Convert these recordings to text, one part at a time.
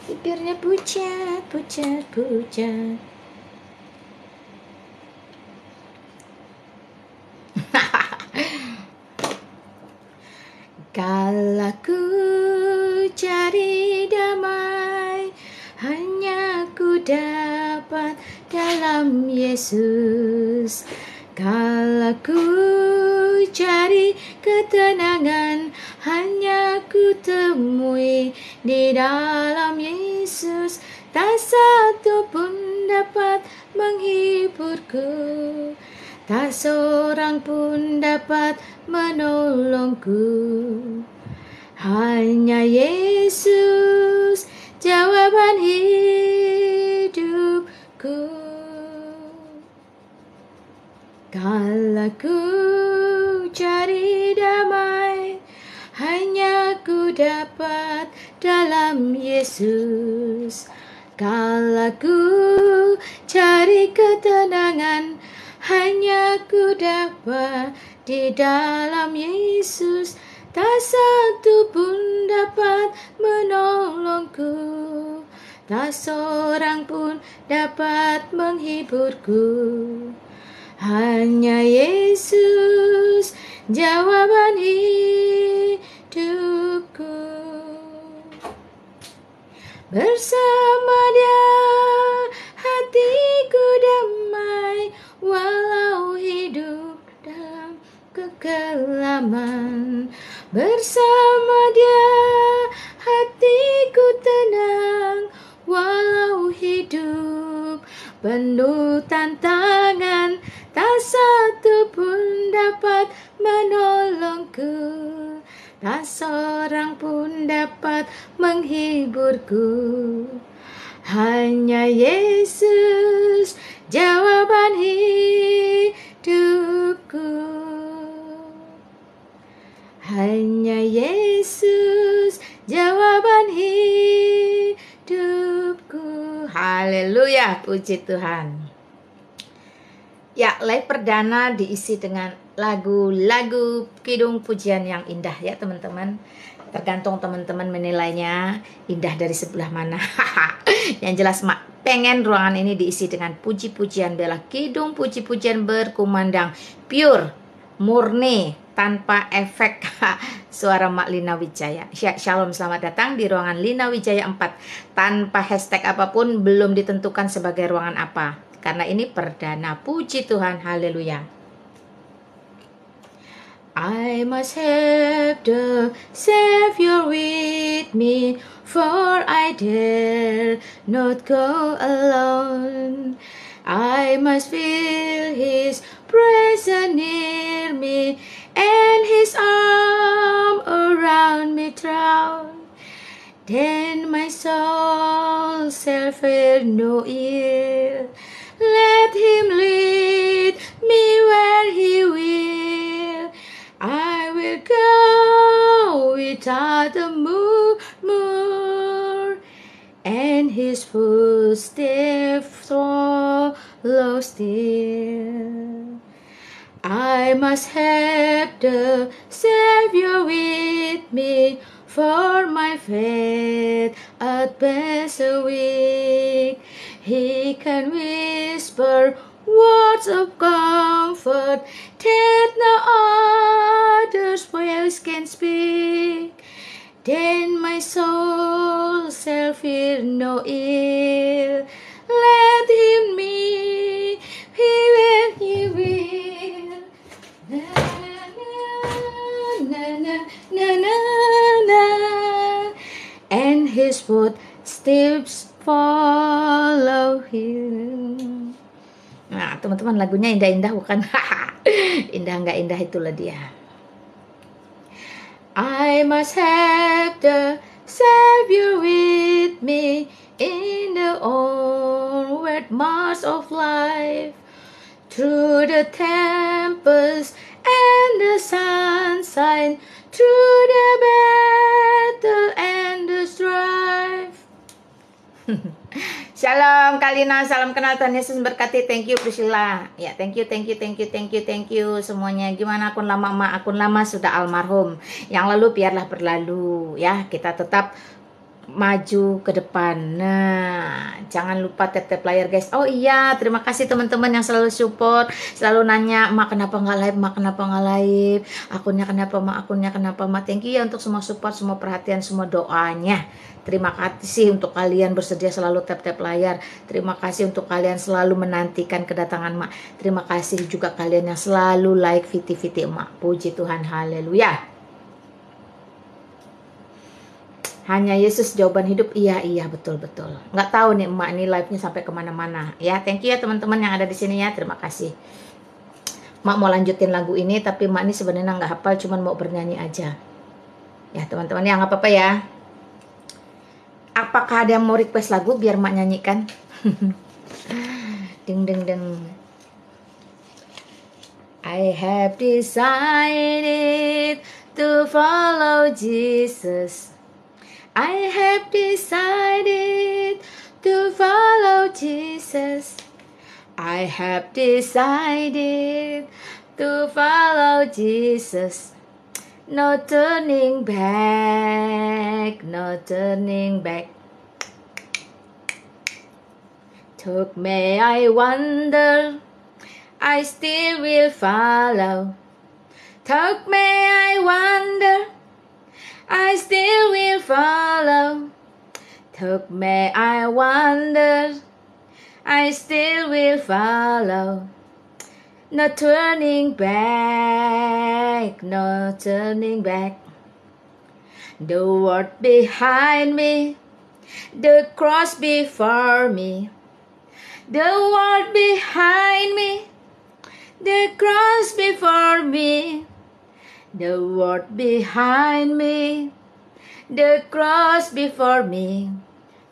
bibirnya pucat, pucat, pucat. Kalau ku cari damai, hanya ku dapat dalam Yesus. Kalau ku cari ketenangan, hanya ku temui di dalam Yesus. Tak satu pun dapat menghiburku, tak seorang pun dapat menolongku. Hanya Yesus jawaban hidupku. Kalau ku cari damai, hanya ku dapat dalam Yesus. Kalau ku cari ketenangan, hanya ku dapat di dalam Yesus. Tak satu pun dapat menolongku, tak seorang pun dapat menghiburku. Hanya Yesus jawaban hidupku. Bersama Dia hatiku damai, walau hidup dalam kekelaman. Bersama Dia hatiku tenang, walau hidup penuh tantangan. Tak satu pun dapat menolongku, tak seorang pun dapat menghiburku. Hanya Yesus jawaban hidupku. Hanya Yesus jawaban hidupku. Haleluya, puji Tuhan. Ya, live perdana diisi dengan lagu-lagu kidung pujian yang indah ya teman-teman. Tergantung teman-teman menilainya indah dari sebelah mana. Yang jelas pengen ruangan ini diisi dengan puji-pujian bela, kidung puji-pujian berkumandang, pure, murni, tanpa efek suara Mak Lina Wijaya. Shalom, selamat datang di ruangan Lina Wijaya 4. Tanpa hashtag apapun, belum ditentukan sebagai ruangan apa. Karena ini perdana, puji Tuhan, haleluya. I must have the Savior with me, for I dare not go alone. I must feel His presence near me, and His arm around me drown. Then my soul shall fear no ill. Let Him lead me where He will. I will go without a murmur, and His footsteps follow still. I must have the Savior with me, for my faith at best a weak. He can whisper words of comfort that no other's voice can speak. Then my soul shall fear no ill. Let Him meet me when He will. Na na na na na na. And His footsteps follow Him. Nah, teman-teman, lagunya indah-indah bukan? Indah nggak indah, itulah dia. I must have the Savior with me in the onward march of life, through the tempest and the sunshine, through the battle and the strife. Shalom Kalina, salam kenal, Tuhan Yesus berkati. Thank you Priscilla. Ya, thank you semuanya. Gimana akun lama, Mak? Akun lama sudah almarhum. Yang lalu biarlah berlalu ya. Kita tetap maju ke depan. Nah, jangan lupa tap-tap layar guys. Oh iya, terima kasih teman-teman yang selalu support, selalu nanya, "Mak kenapa nggak live? Mak kenapa nggak live? Akunnya kenapa, Mak? Akunnya kenapa, Mak?" Thank you ya untuk semua support, semua perhatian, semua doanya. Terima kasih untuk kalian bersedia selalu tap-tap layar. Terima kasih untuk kalian selalu menantikan kedatangan Mak. Terima kasih juga kalian yang selalu like VT-VT Mak. Puji Tuhan, haleluya. Hanya Yesus jawaban hidup. Iya betul. Nggak tahu nih Emak ini live-nya sampai kemana-mana. Ya, thank you ya teman-teman yang ada di sini ya. Terima kasih. Mak mau lanjutin lagu ini, tapi Mak ini sebenarnya nggak hafal, cuman mau bernyanyi aja. Ya teman-teman ya, nggak apa-apa ya. Apakah ada yang mau request lagu biar Mak nyanyikan? Ding ding ding. I have decided to follow Jesus. I have decided to follow Jesus. I have decided to follow Jesus. No turning back, no turning back. Took me, I wonder, I still will follow. Took me, I wonder, I still will follow. Took me, I wonder, I still will follow. No turning back, no turning back. The world behind me, the cross before me. The world behind me, the cross before me. The world behind me, the cross before me.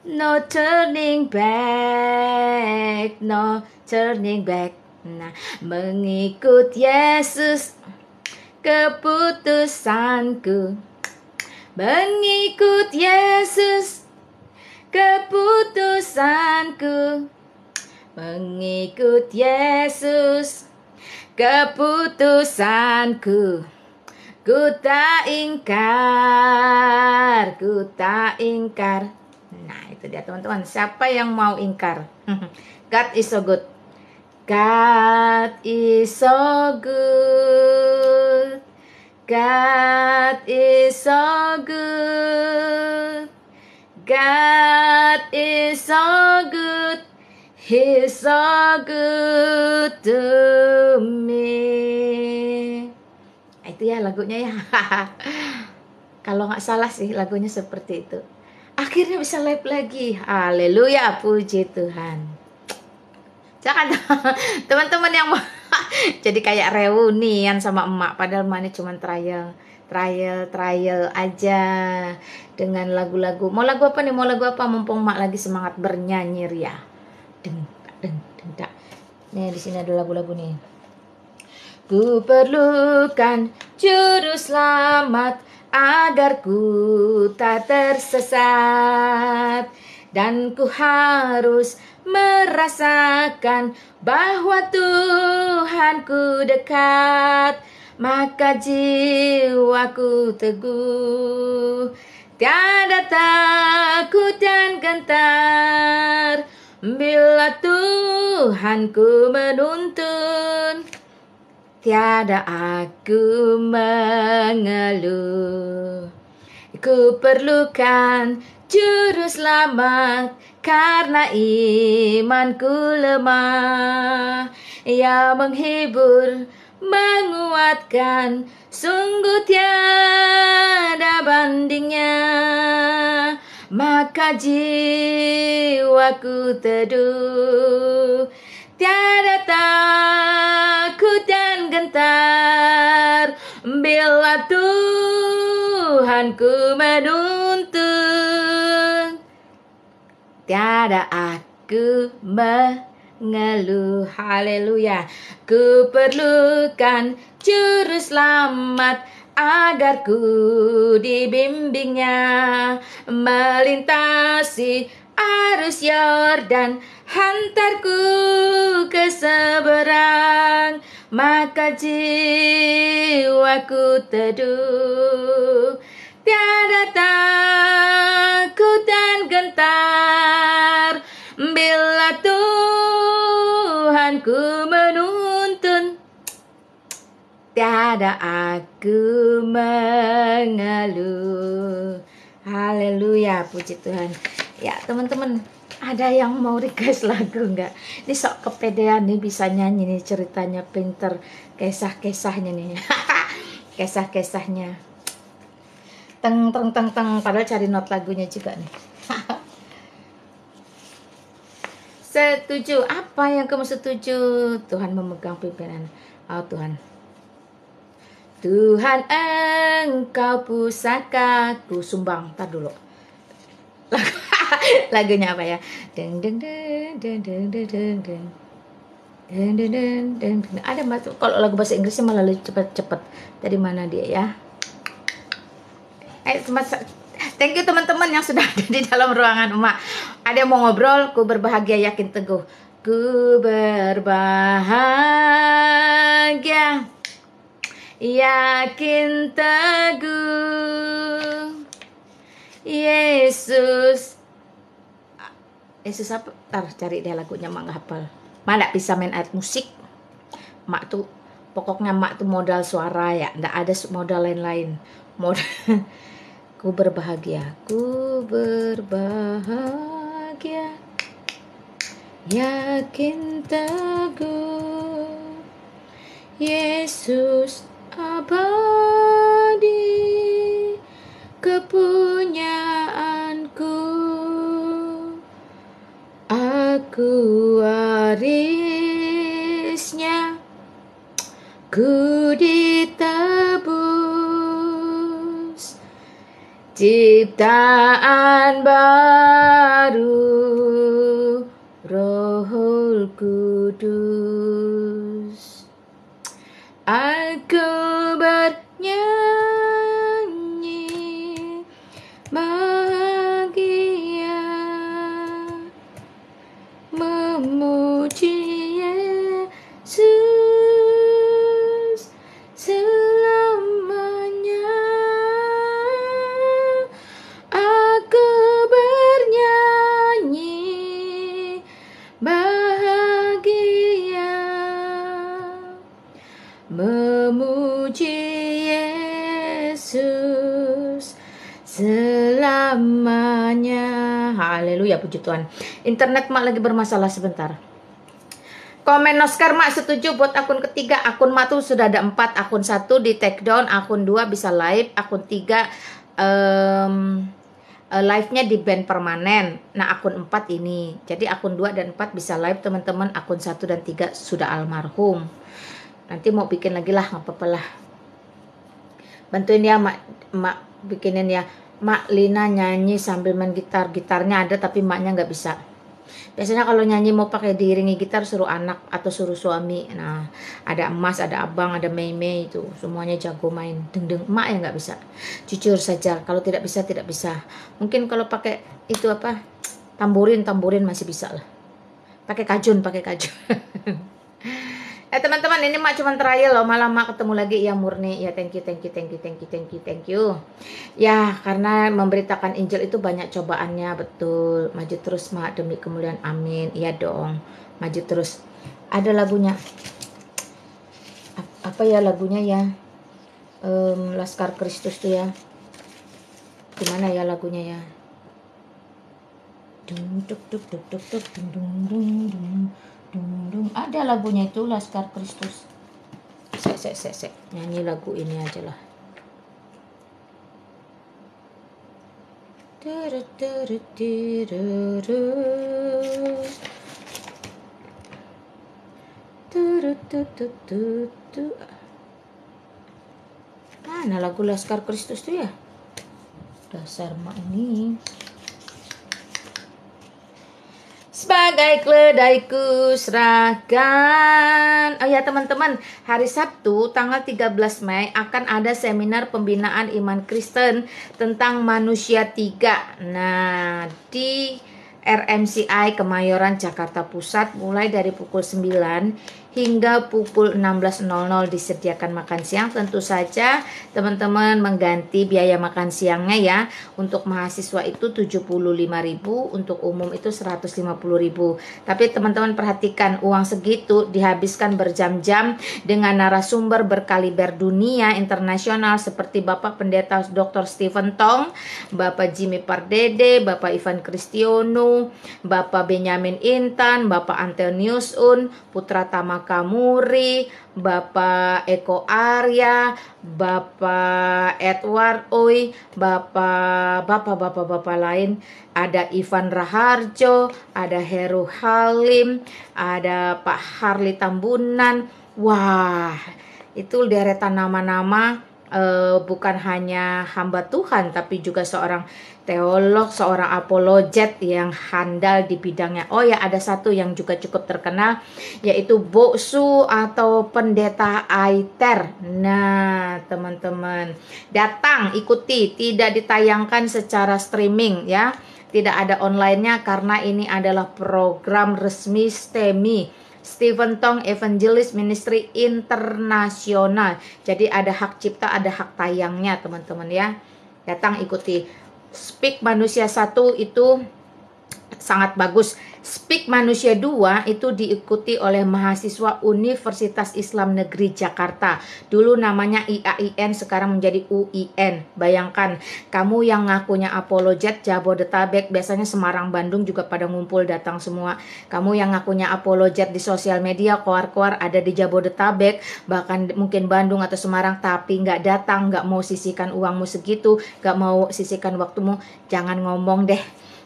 No turning back, no turning back. Nah, mengikut Yesus keputusanku. Mengikut Yesus keputusanku. Mengikut Yesus keputusanku. Ku tak ingkar, ku tak ingkar. Nah itu dia teman-teman. Siapa yang mau ingkar? God is so good. God is so good. God is so good. God is so good. He's so good to me. Itu ya lagunya ya. Kalau nggak salah sih lagunya seperti itu. Akhirnya bisa live lagi. Haleluya, puji Tuhan. Jangan teman-teman yang mau jadi kayak reunian sama emak, padahal emak ini cuma trial aja dengan lagu-lagu. Mau lagu apa nih? Mau lagu apa? Mumpung emak lagi semangat bernyanyi ria. Deng deng deng. Nih di sini ada lagu-lagu nih. Ku perlukan juru selamat agar ku tak tersesat, dan ku harus merasakan bahwa Tuhanku dekat, maka jiwaku teguh, tiada takut dan gentar bila Tuhanku menuntun. Tiada aku mengeluh. Ku perlukan juru selamat karena imanku lemah. Ia menghibur, menguatkan, sungguh tiada bandingnya. Maka jiwaku teduh, tiada takut dan gentar bila Tuhanku menuntun. Tiada aku mengeluh. Haleluya. Ku perlukan juru selamat agar ku dibimbingnya melintasi arus Yordan, hantarku ke seberang, maka jiwaku teduh, tiada takut dan gentar bila Tuhanku menuntun. Tiada aku mengeluh. Haleluya, puji Tuhan. Ya teman-teman, ada yang mau request lagu nggak? Ini sok kepedean nih, bisa nyanyi nih, ceritanya pinter, kisah-kisahnya nih. Kisah-kisahnya. Teng teng teng teng, padahal cari not lagunya juga nih. Setuju, apa yang kamu setuju? Tuhan memegang pimpinan. Oh Tuhan. Tuhan engkau pusakaku, sumbang. Ntar dulu. Lagunya apa ya? Deng deng deng deng deng deng deng deng deng deng deng deng. Ada masuk, kalau lagu bahasa Inggrisnya malah lebih cepet-cepet. Dari mana dia ya? Thank you teman-teman yang sudah ada di dalam ruangan emak. Ada yang mau ngobrol? Ku berbahagia yakin teguh. Ku berbahagia yakin teguh. Yesus apa? Ntar cari deh lagunya, mak nggak hafal. Mak nggak bisa main alat musik. Mak tuh pokoknya mak tuh modal suara ya, nggak ada modal lain-lain. Modal. Ku berbahagia yakin teguh. Yesus abadi kepunyaanku, aku warisnya, ku ditebus, ciptaan baru, Rohul Kudus. Aku bernyanyi bahagia, memuji Yesus selamanya. Aku bernyanyi bahagia, memuji Yesus selamanya. Haleluya, puji Tuhan. Internet mak lagi bermasalah sebentar. Komen Oscar, mak setuju buat akun ketiga. Akun mak tuh sudah ada 4. Akun 1 di take down, akun 2 bisa live, akun 3 live-nya di band permanen. Nah akun 4 ini, jadi akun 2 dan 4 bisa live teman-teman. Akun 1 dan 3 sudah almarhum. Nanti mau bikin lagi lah, nggak apa-apa lah. Bantuin ya mak bikinin ya. Mak Lina nyanyi sambil main gitar. Gitarnya ada tapi maknya nggak bisa. Biasanya kalau nyanyi mau pakai diiringi gitar suruh anak atau suruh suami. Nah ada emas, ada abang, ada mei itu semuanya jago main. Deng emak ya nggak bisa. Jujur saja kalau tidak bisa tidak bisa. Mungkin kalau pakai itu apa, tamburin masih bisa lah. Pakai kajun. Teman-teman, ini mak cuma trial loh, malah mak ketemu lagi ya Murni. Ya thank you. Ya karena memberitakan Injil itu banyak cobaannya, betul. Maju terus mak demi kemuliaan, amin. Iya dong, maju terus. Ada lagunya. Apa ya lagunya ya? Laskar Kristus tuh ya. Gimana ya lagunya ya? Dung duk duk duk duk duk dung dung dung dung. Ada lagunya itu, Laskar Kristus. Sek. Nyanyi lagu ini aja lah. Mana lagu Laskar Kristus tuh ya? Dasar mak ini. Sebagai keledaiku serahkan. Oh ya teman-teman, hari Sabtu tanggal 13 Mei akan ada seminar pembinaan iman Kristen tentang manusia 3. Nah, di RMCI Kemayoran Jakarta Pusat mulai dari pukul 9 hingga pukul 16.00 disediakan makan siang. Tentu saja teman-teman mengganti biaya makan siangnya ya. Untuk mahasiswa itu 75.000, untuk umum itu 150.000. Tapi teman-teman perhatikan, uang segitu dihabiskan berjam-jam dengan narasumber berkaliber dunia internasional seperti Bapak Pendeta Dr. Stephen Tong, Bapak Jimmy Pardede, Bapak Ivan Kristiono, Bapak Benjamin Intan, Bapak Antonius Un, Putra Tama Kamuri, Bapak Eko Arya, Bapak Edward Oi, Bapak lain, ada Ivan Raharjo, ada Heru Halim, ada Pak Harli Tambunan. Wah, itu deretan nama-nama, bukan hanya hamba Tuhan tapi juga seorang teolog, seorang apologet yang handal di bidangnya. Oh ya, ada satu yang juga cukup terkenal, yaitu Boksu atau Pendeta Aiter. Nah, teman-teman, datang ikuti, tidak ditayangkan secara streaming ya. Tidak ada online-nya karena ini adalah program resmi STEMI, Stephen Tong Evangelist Ministry Internasional. Jadi ada hak cipta, ada hak tayangnya teman-teman ya. Datang ikuti. Speak Manusia 1 itu sangat bagus. Speak Manusia 2 itu diikuti oleh mahasiswa Universitas Islam Negeri Jakarta. Dulu namanya IAIN, sekarang menjadi UIN. Bayangkan, kamu yang ngakunya apologet Jabodetabek, biasanya Semarang, Bandung juga pada ngumpul datang semua. Kamu yang ngakunya apologet di sosial media, koar-koar ada di Jabodetabek, bahkan mungkin Bandung atau Semarang, tapi nggak datang, nggak mau sisihkan uangmu segitu, nggak mau sisihkan waktumu, jangan ngomong deh.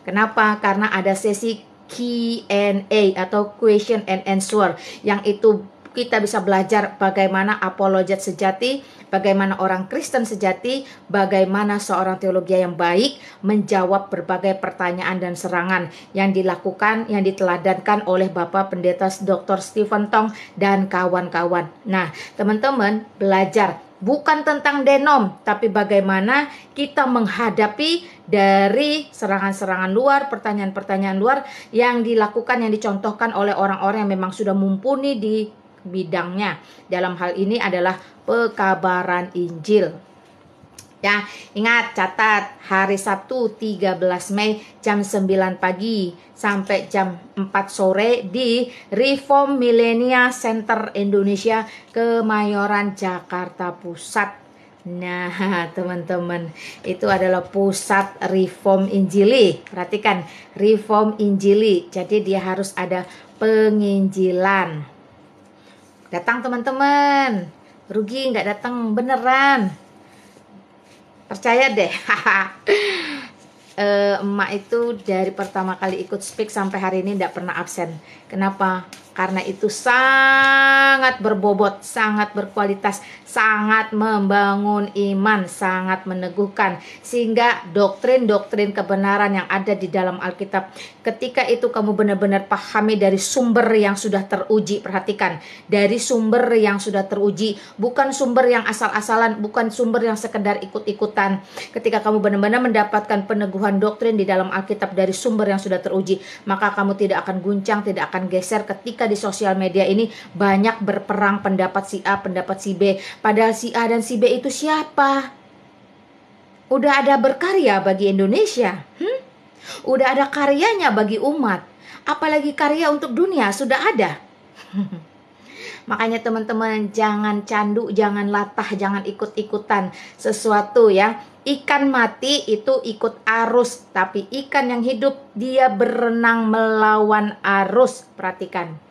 Kenapa? Karena ada sesi Q&A atau question and answer, yang itu kita bisa belajar bagaimana apologet sejati, bagaimana orang Kristen sejati, bagaimana seorang teologi yang baik menjawab berbagai pertanyaan dan serangan yang dilakukan, yang diteladankan oleh Bapak Pendeta Dr. Stephen Tong dan kawan-kawan. Nah, teman-teman belajar bukan tentang denom, tapi bagaimana kita menghadapi dari serangan-serangan luar, pertanyaan-pertanyaan luar yang dilakukan, yang dicontohkan oleh orang-orang yang memang sudah mumpuni di bidangnya. Dalam hal ini adalah pekabaran Injil. Ya, ingat, catat, hari Sabtu 13 Mei jam 9 pagi sampai jam 4 sore di Reform Millennia Center Indonesia, Kemayoran, Jakarta Pusat. Nah, teman-teman, itu adalah pusat Reform Injili. Perhatikan, Reform Injili. Jadi dia harus ada penginjilan. Datang teman-teman. Rugi nggak datang beneran. Percaya deh. Emak itu dari pertama kali ikut speak sampai hari ini tidak pernah absen. Kenapa? Karena itu sangat berbobot, sangat berkualitas, sangat membangun iman, sangat meneguhkan. Sehingga doktrin-doktrin kebenaran yang ada di dalam Alkitab, ketika itu kamu benar-benar pahami dari sumber yang sudah teruji. Perhatikan, dari sumber yang sudah teruji, bukan sumber yang asal-asalan, bukan sumber yang sekedar ikut-ikutan. Ketika kamu benar-benar mendapatkan peneguhan doktrin di dalam Alkitab dari sumber yang sudah teruji, maka kamu tidak akan guncang, tidak akan geser ketika di sosial media ini banyak berperang pendapat si A, pendapat si B. Padahal si A dan si B itu siapa? Udah ada berkarya bagi Indonesia, udah ada karyanya bagi umat, apalagi karya untuk dunia sudah ada. Makanya teman-teman jangan candu, jangan latah, jangan ikut-ikutan sesuatu ya. Ikan mati itu ikut arus, tapi ikan yang hidup dia berenang melawan arus. Perhatikan.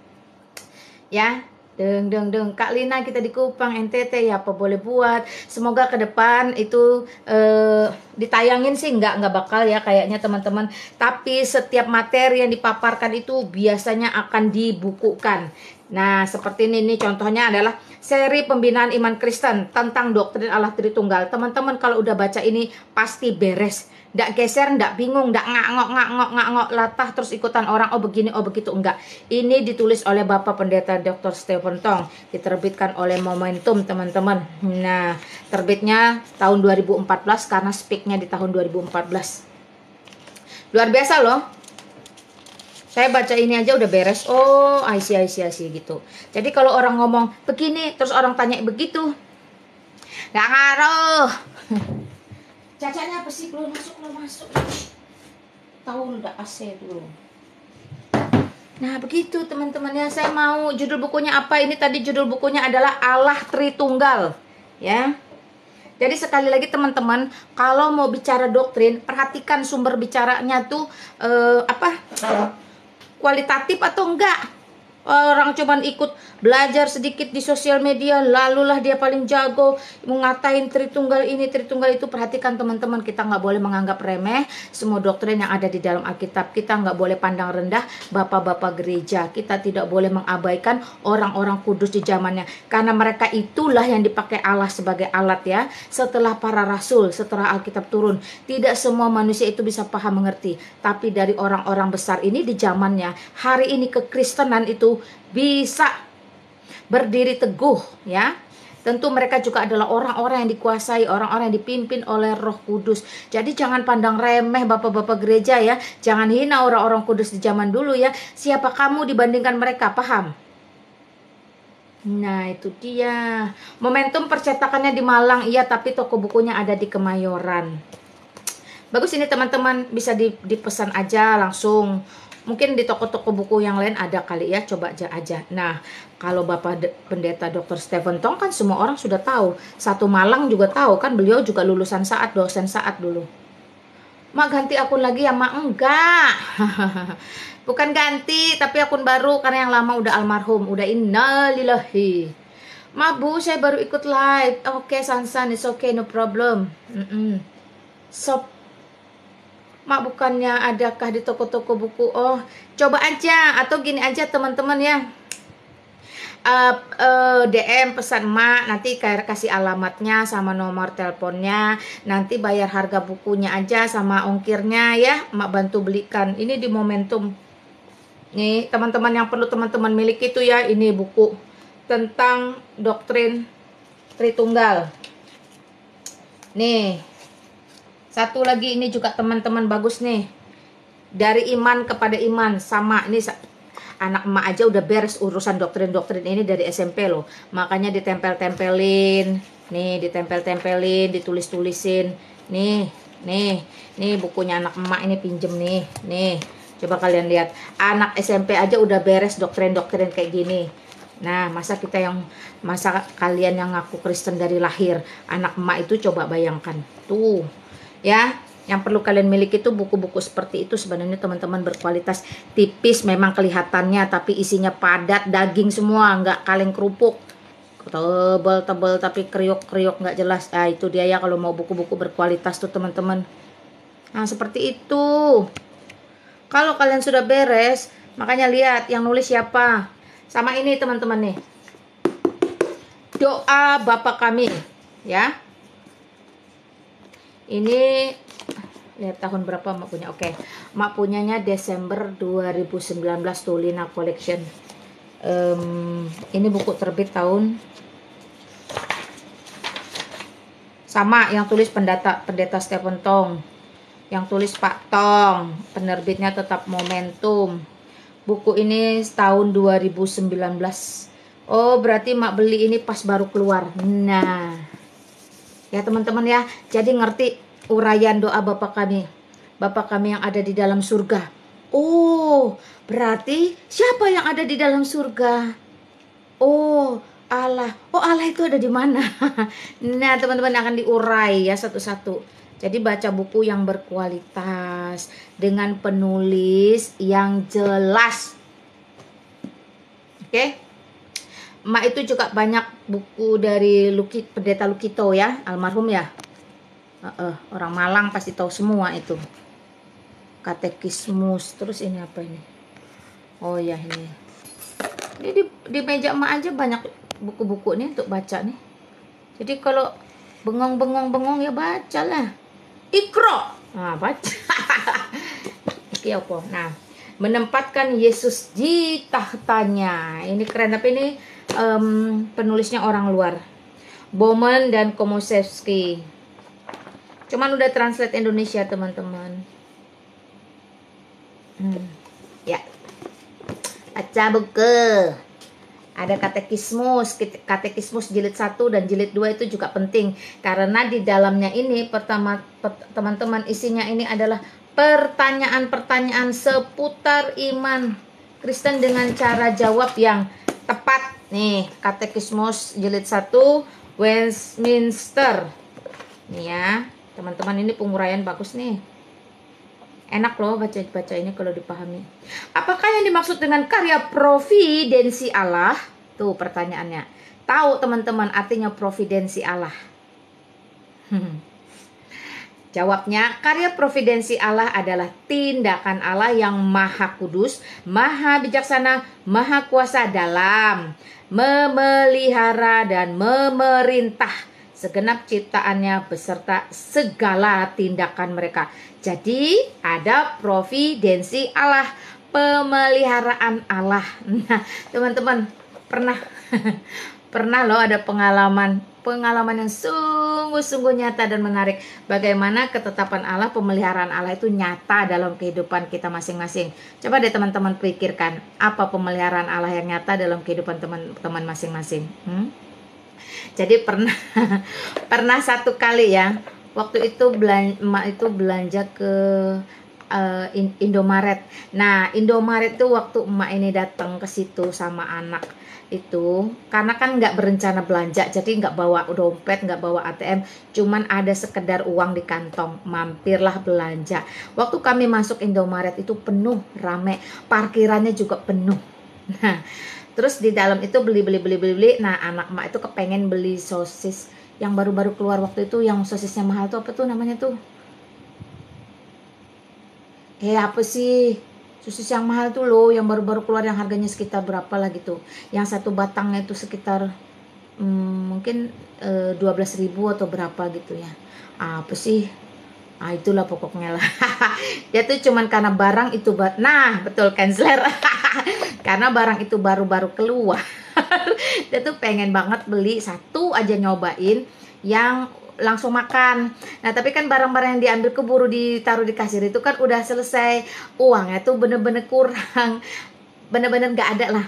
Ya, deng Kak Lina, kita di Kupang NTT ya, apa boleh buat. Semoga ke depan itu ditayangin sih nggak bakal ya kayaknya teman-teman. Tapi setiap materi yang dipaparkan itu biasanya akan dibukukan. Nah, seperti ini contohnya adalah seri pembinaan iman Kristen tentang doktrin Allah Tritunggal. Teman-teman kalau udah baca ini pasti beres. Nggak geser, nggak bingung, nggak ngak-ngok latah terus ikutan orang, oh begini, oh begitu, enggak. Ini ditulis oleh Bapak Pendeta Dr. Stephen Tong, diterbitkan oleh Momentum teman-teman. Nah, terbitnya tahun 2014 karena speaknya di tahun 2014. Luar biasa loh. Saya baca ini aja udah beres. Oh, I see gitu. Jadi kalau orang ngomong begini, terus orang tanya begitu, nggak ngaruh. Cacanya apa sih? Belum masuk. Tahu udah AC dulu. Nah begitu teman-teman ya. Saya mau judul bukunya apa? Ini tadi judul bukunya adalah Allah Tritunggal. Ya. Jadi sekali lagi teman-teman, kalau mau bicara doktrin, perhatikan sumber bicaranya tuh kualitatif atau enggak. Orang cuman ikut belajar sedikit di sosial media, lalulah dia paling jago mengatain Tritunggal ini, Tritunggal itu. Perhatikan teman-teman, kita nggak boleh menganggap remeh semua doktrin yang ada di dalam Alkitab. Kita nggak boleh pandang rendah bapak-bapak gereja. Kita tidak boleh mengabaikan orang-orang kudus di zamannya, karena mereka itulah yang dipakai Allah sebagai alat ya. Setelah para rasul, setelah Alkitab turun, tidak semua manusia itu bisa paham mengerti. Tapi dari orang-orang besar ini di zamannya, hari ini kekristenan itu bisa berdiri teguh ya. Tentu mereka juga adalah orang-orang yang dikuasai, orang-orang yang dipimpin oleh Roh Kudus. Jadi jangan pandang remeh bapak-bapak gereja ya. Jangan hina orang-orang kudus di zaman dulu ya. Siapa kamu dibandingkan mereka, paham? Nah itu dia. Momentum percetakannya di Malang, iya, tapi toko bukunya ada di Kemayoran. Bagus ini teman-teman, bisa dipesan aja langsung. Mungkin di toko-toko buku yang lain ada kali ya, coba aja. Nah, kalau Bapak Pendeta Dr. Stephen Tong kan semua orang sudah tahu. Satu Malang juga tahu kan, beliau juga lulusan Saat, dosen Saat dulu. Mak ganti akun lagi ya, Mak? Enggak. Bukan ganti, tapi akun baru karena yang lama udah almarhum, udah innalillahi. Ma Bu, saya baru ikut live. Oke, Sansan, it's okay, no problem. So, Mak, bukannya adakah di toko-toko buku? Oh, coba aja. Atau gini aja teman-teman ya. DM pesan Mak, nanti kasih alamatnya sama nomor teleponnya. Nanti bayar harga bukunya aja sama ongkirnya ya. Mak bantu belikan. Ini di momentum. Nih, teman-teman yang perlu teman-teman miliki itu ya. Ini buku tentang doktrin Tritunggal. Nih. Satu lagi ini juga teman-teman bagus nih. Dari iman kepada iman, sama. Ini anak emak aja udah beres urusan doktrin-doktrin ini dari SMP loh. Makanya ditempel-tempelin. Nih, ditempel-tempelin, ditulis-tulisin. Nih bukunya anak emak ini pinjem nih. Nih, coba kalian lihat. Anak SMP aja udah beres doktrin-doktrin kayak gini. Nah, masa kalian yang ngaku Kristen dari lahir, anak emak itu coba bayangkan. Tuh. Ya, yang perlu kalian miliki itu buku-buku seperti itu. Sebenarnya teman-teman berkualitas, tipis memang kelihatannya, tapi isinya padat, daging semua, nggak kaleng kerupuk, tebel-tebel tapi kriuk-kriuk nggak jelas. Nah itu dia ya kalau mau buku-buku berkualitas tuh teman-teman. Nah seperti itu. Kalau kalian sudah beres, makanya lihat yang nulis siapa. Sama ini teman-teman nih, Doa Bapa Kami ya. Ini lihat tahun berapa Mak punya. Oke. Mak punyanya Desember 2019 tuh, Lina Collection. Ini buku terbit tahun sama yang tulis pendeta Stephen Tong. Yang tulis Pak Tong. Penerbitnya tetap Momentum. Buku ini tahun 2019. Oh, berarti Mak beli ini pas baru keluar. Nah, ya teman-teman ya, jadi ngerti uraian doa Bapa Kami. Bapa Kami yang ada di dalam surga. Oh, berarti siapa yang ada di dalam surga? Oh, Allah. Oh, Allah itu ada di mana? Nah, teman-teman akan diurai ya satu-satu. Jadi baca buku yang berkualitas dengan penulis yang jelas. Oke? Mak itu juga banyak buku dari Pendeta Lukito ya, almarhum ya. Orang Malang pasti tahu semua itu. Katekismus. Terus ini apa ini? Oh ya ini. Ini di meja emak aja banyak buku-buku nih untuk baca nih. Jadi kalau bengong ya bacalah. Iqra. Nah, baca. Iki apa? Nah, menempatkan Yesus di tahtanya. Ini keren, tapi ini penulisnya orang luar, Bowman dan Komosevsky. Cuman udah translate Indonesia teman-teman. Ya, baca buku. Ada katekismus jilid 1 dan jilid 2 itu juga penting. Karena di dalamnya ini pertama teman-teman isinya ini adalah pertanyaan-pertanyaan seputar iman Kristen dengan cara jawab yang tepat. Nih, katekismus jilid 1 Westminster. Nih ya, teman-teman, ini penguraian bagus nih. Enak loh baca ini kalau dipahami. Apakah yang dimaksud dengan karya providensi Allah? Tuh pertanyaannya. Tahu teman-teman artinya providensi Allah? Jawabnya, karya providensi Allah adalah tindakan Allah yang maha kudus, maha bijaksana, maha kuasa dalam memelihara dan memerintah segenap ciptaannya beserta segala tindakan mereka. Jadi ada providensi Allah, pemeliharaan Allah. Nah, teman-teman pernah loh ada pengalaman yang sungguh-sungguh nyata dan menarik. Bagaimana ketetapan Allah, pemeliharaan Allah itu nyata dalam kehidupan kita masing-masing. Coba deh teman-teman pikirkan, apa pemeliharaan Allah yang nyata dalam kehidupan teman-teman masing-masing. Jadi pernah satu kali ya, waktu itu emak itu belanja ke Indomaret. Nah, Indomaret itu waktu emak ini datang ke situ sama anak itu, karena kan nggak berencana belanja, jadi nggak bawa dompet, nggak bawa ATM, cuman ada sekedar uang di kantong. Mampirlah belanja. Waktu kami masuk Indomaret itu penuh, rame, parkirannya juga penuh. Nah, terus di dalam itu beli. Nah, anak emak itu kepengen beli sosis yang baru-baru keluar waktu itu, yang sosisnya mahal tuh, apa tuh namanya tuh? Apa sih? Sosis yang mahal tuh loh, yang baru-baru keluar, yang harganya sekitar berapa lah gitu. Yang satu batangnya itu sekitar mungkin 12.000 atau berapa gitu ya. Apa sih? Itulah pokoknya lah. Dia tuh cuman karena barang itu nah, betul kan, selera. Karena barang itu baru-baru keluar. Dia tuh pengen banget beli satu aja, nyobain yang langsung makan. Nah, tapi kan barang-barang yang diambil keburu ditaruh di kasir itu kan udah selesai. Uangnya tuh bener-bener kurang. Bener-bener gak ada lah.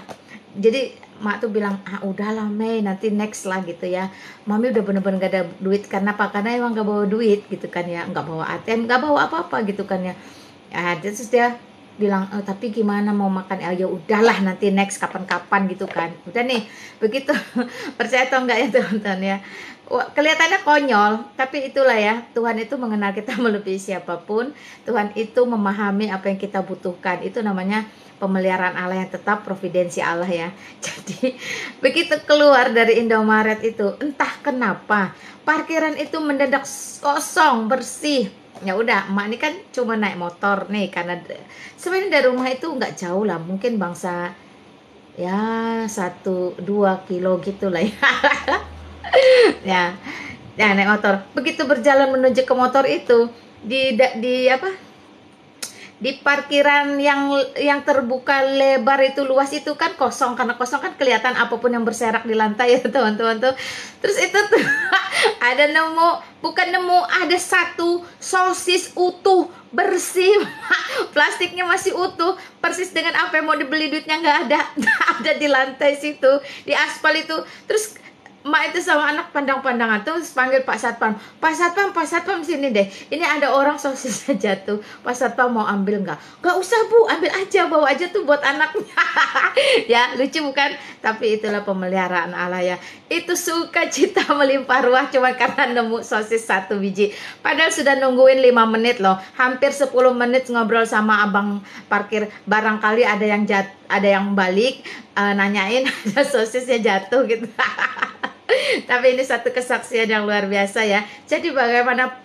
Jadi mak tuh bilang, udahlah Mei, nanti next lah gitu ya. Mami udah bener-bener gak ada duit. Karena apa? Karena emang gak bawa duit gitu kan ya. Gak bawa ATM, gak bawa apa-apa gitu kan ya. Terus dia bilang, tapi gimana mau makan? Ya udahlah nanti next kapan-kapan gitu kan. Udah nih, begitu. Percaya atau enggak ya teman-teman ya. Kelihatannya konyol, tapi itulah ya, Tuhan itu mengenal kita melebihi siapapun. Tuhan itu memahami apa yang kita butuhkan. Itu namanya pemeliharaan Allah yang tetap, providensi Allah ya. Jadi begitu keluar dari Indomaret itu, entah kenapa parkiran itu mendadak kosong, bersih. Ya udah, emak ini kan cuma naik motor nih, karena sebenarnya dari rumah itu nggak jauh lah, mungkin bangsa ya 1-2 kilo gitu lah ya. Ya naik motor. Begitu berjalan menuju ke motor itu, di parkiran yang terbuka lebar itu, luas itu kan kosong. Karena kosong kan kelihatan apapun yang berserak di lantai ya teman-teman tuh. Terus itu tuh ada satu sosis utuh, bersih, plastiknya masih utuh, persis dengan apa yang mau dibeli, duitnya nggak ada. Ada di lantai situ, di aspal itu. Terus Mak itu sama anak pandang-pandangan tuh panggil Pak Satpam. Pak Satpam sini deh. Ini ada orang sosisnya jatuh. Pak Satpam mau ambil nggak? Nggak usah Bu, ambil aja, bawa aja tuh buat anaknya. Ya lucu bukan? Tapi itulah pemeliharaan Allah ya. Itu sukacita melimpah ruah cuma karena nemu sosis 1 biji. Padahal sudah nungguin 5 menit loh. Hampir 10 menit ngobrol sama abang parkir. Barangkali ada yang balik nanyain ada sosisnya jatuh gitu. Tapi ini satu kesaksian yang luar biasa ya. Jadi bagaimana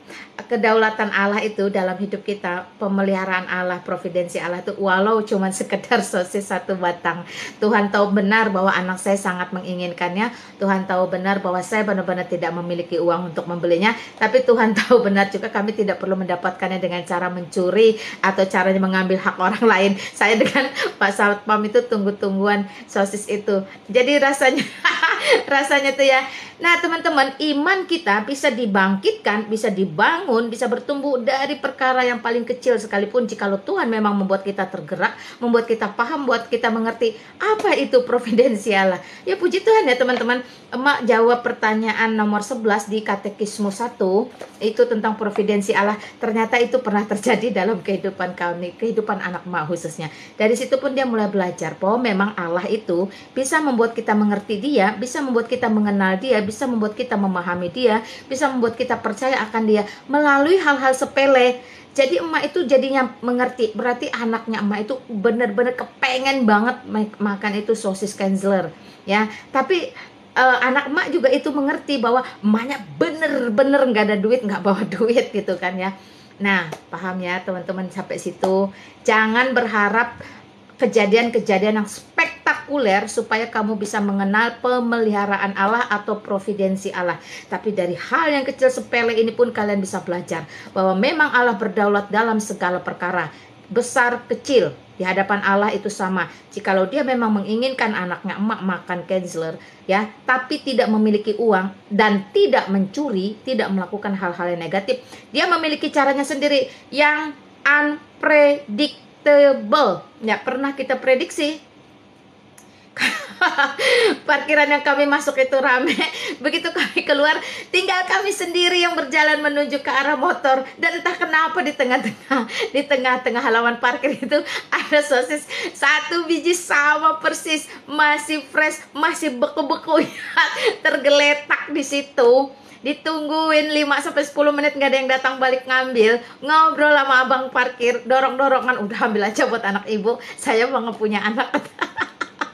kedaulatan Allah itu dalam hidup kita, pemeliharaan Allah, providensi Allah itu, walau cuma sekedar sosis 1 batang. Tuhan tahu benar bahwa anak saya sangat menginginkannya. Tuhan tahu benar bahwa saya benar-benar tidak memiliki uang untuk membelinya. Tapi Tuhan tahu benar juga kami tidak perlu mendapatkannya dengan cara mencuri atau caranya mengambil hak orang lain. Saya dengan Pak Satpam itu tunggu-tungguan sosis itu. Jadi rasanya tuh ya, Nah teman-teman, iman kita bisa dibangkitkan, bisa dibangun, bisa bertumbuh dari perkara yang paling kecil sekalipun. Jikalau Tuhan memang membuat kita tergerak, membuat kita paham, membuat kita mengerti apa itu providensi Allah. Ya puji Tuhan ya teman-teman. Emak jawab pertanyaan nomor 11 di Katekismus 1 itu tentang providensi Allah. Ternyata itu pernah terjadi dalam kehidupan kami, kehidupan anak emak khususnya. Dari situ pun dia mulai belajar bahwa memang Allah itu bisa membuat kita mengerti dia, bisa membuat kita mengenal dia, bisa membuat kita memahami dia, bisa membuat kita percaya akan dia melalui hal-hal sepele. Jadi emak itu jadinya mengerti, berarti anaknya emak itu benar-benar kepengen banget makan itu sosis Kenzler ya. Tapi anak emak juga itu mengerti bahwa emaknya bener-bener nggak ada duit, nggak bawa duit gitu kan ya. Nah paham ya teman-teman sampai situ. Jangan berharap kejadian-kejadian yang spektakuler supaya kamu bisa mengenal pemeliharaan Allah atau providensi Allah. Tapi dari hal yang kecil sepele ini pun kalian bisa belajar bahwa memang Allah berdaulat dalam segala perkara, besar kecil. Di hadapan Allah itu sama. Jikalau dia memang menginginkan anaknya emak makan Kenzler ya, tapi tidak memiliki uang dan tidak mencuri, tidak melakukan hal-hal yang negatif, dia memiliki caranya sendiri yang unpredictable. Ya, pernah kita prediksi parkiran yang kami masuk itu rame. Begitu kami keluar, tinggal kami sendiri yang berjalan menuju ke arah motor. Dan entah kenapa di tengah-tengah halaman parkir itu ada sosis 1 biji sama persis, masih fresh, masih beku-beku tergeletak di situ. Ditungguin 5-10 menit nggak ada yang datang balik ngambil. Ngobrol sama abang parkir, dorong-dorongan, udah ambil aja buat anak ibu, saya mau punya anak.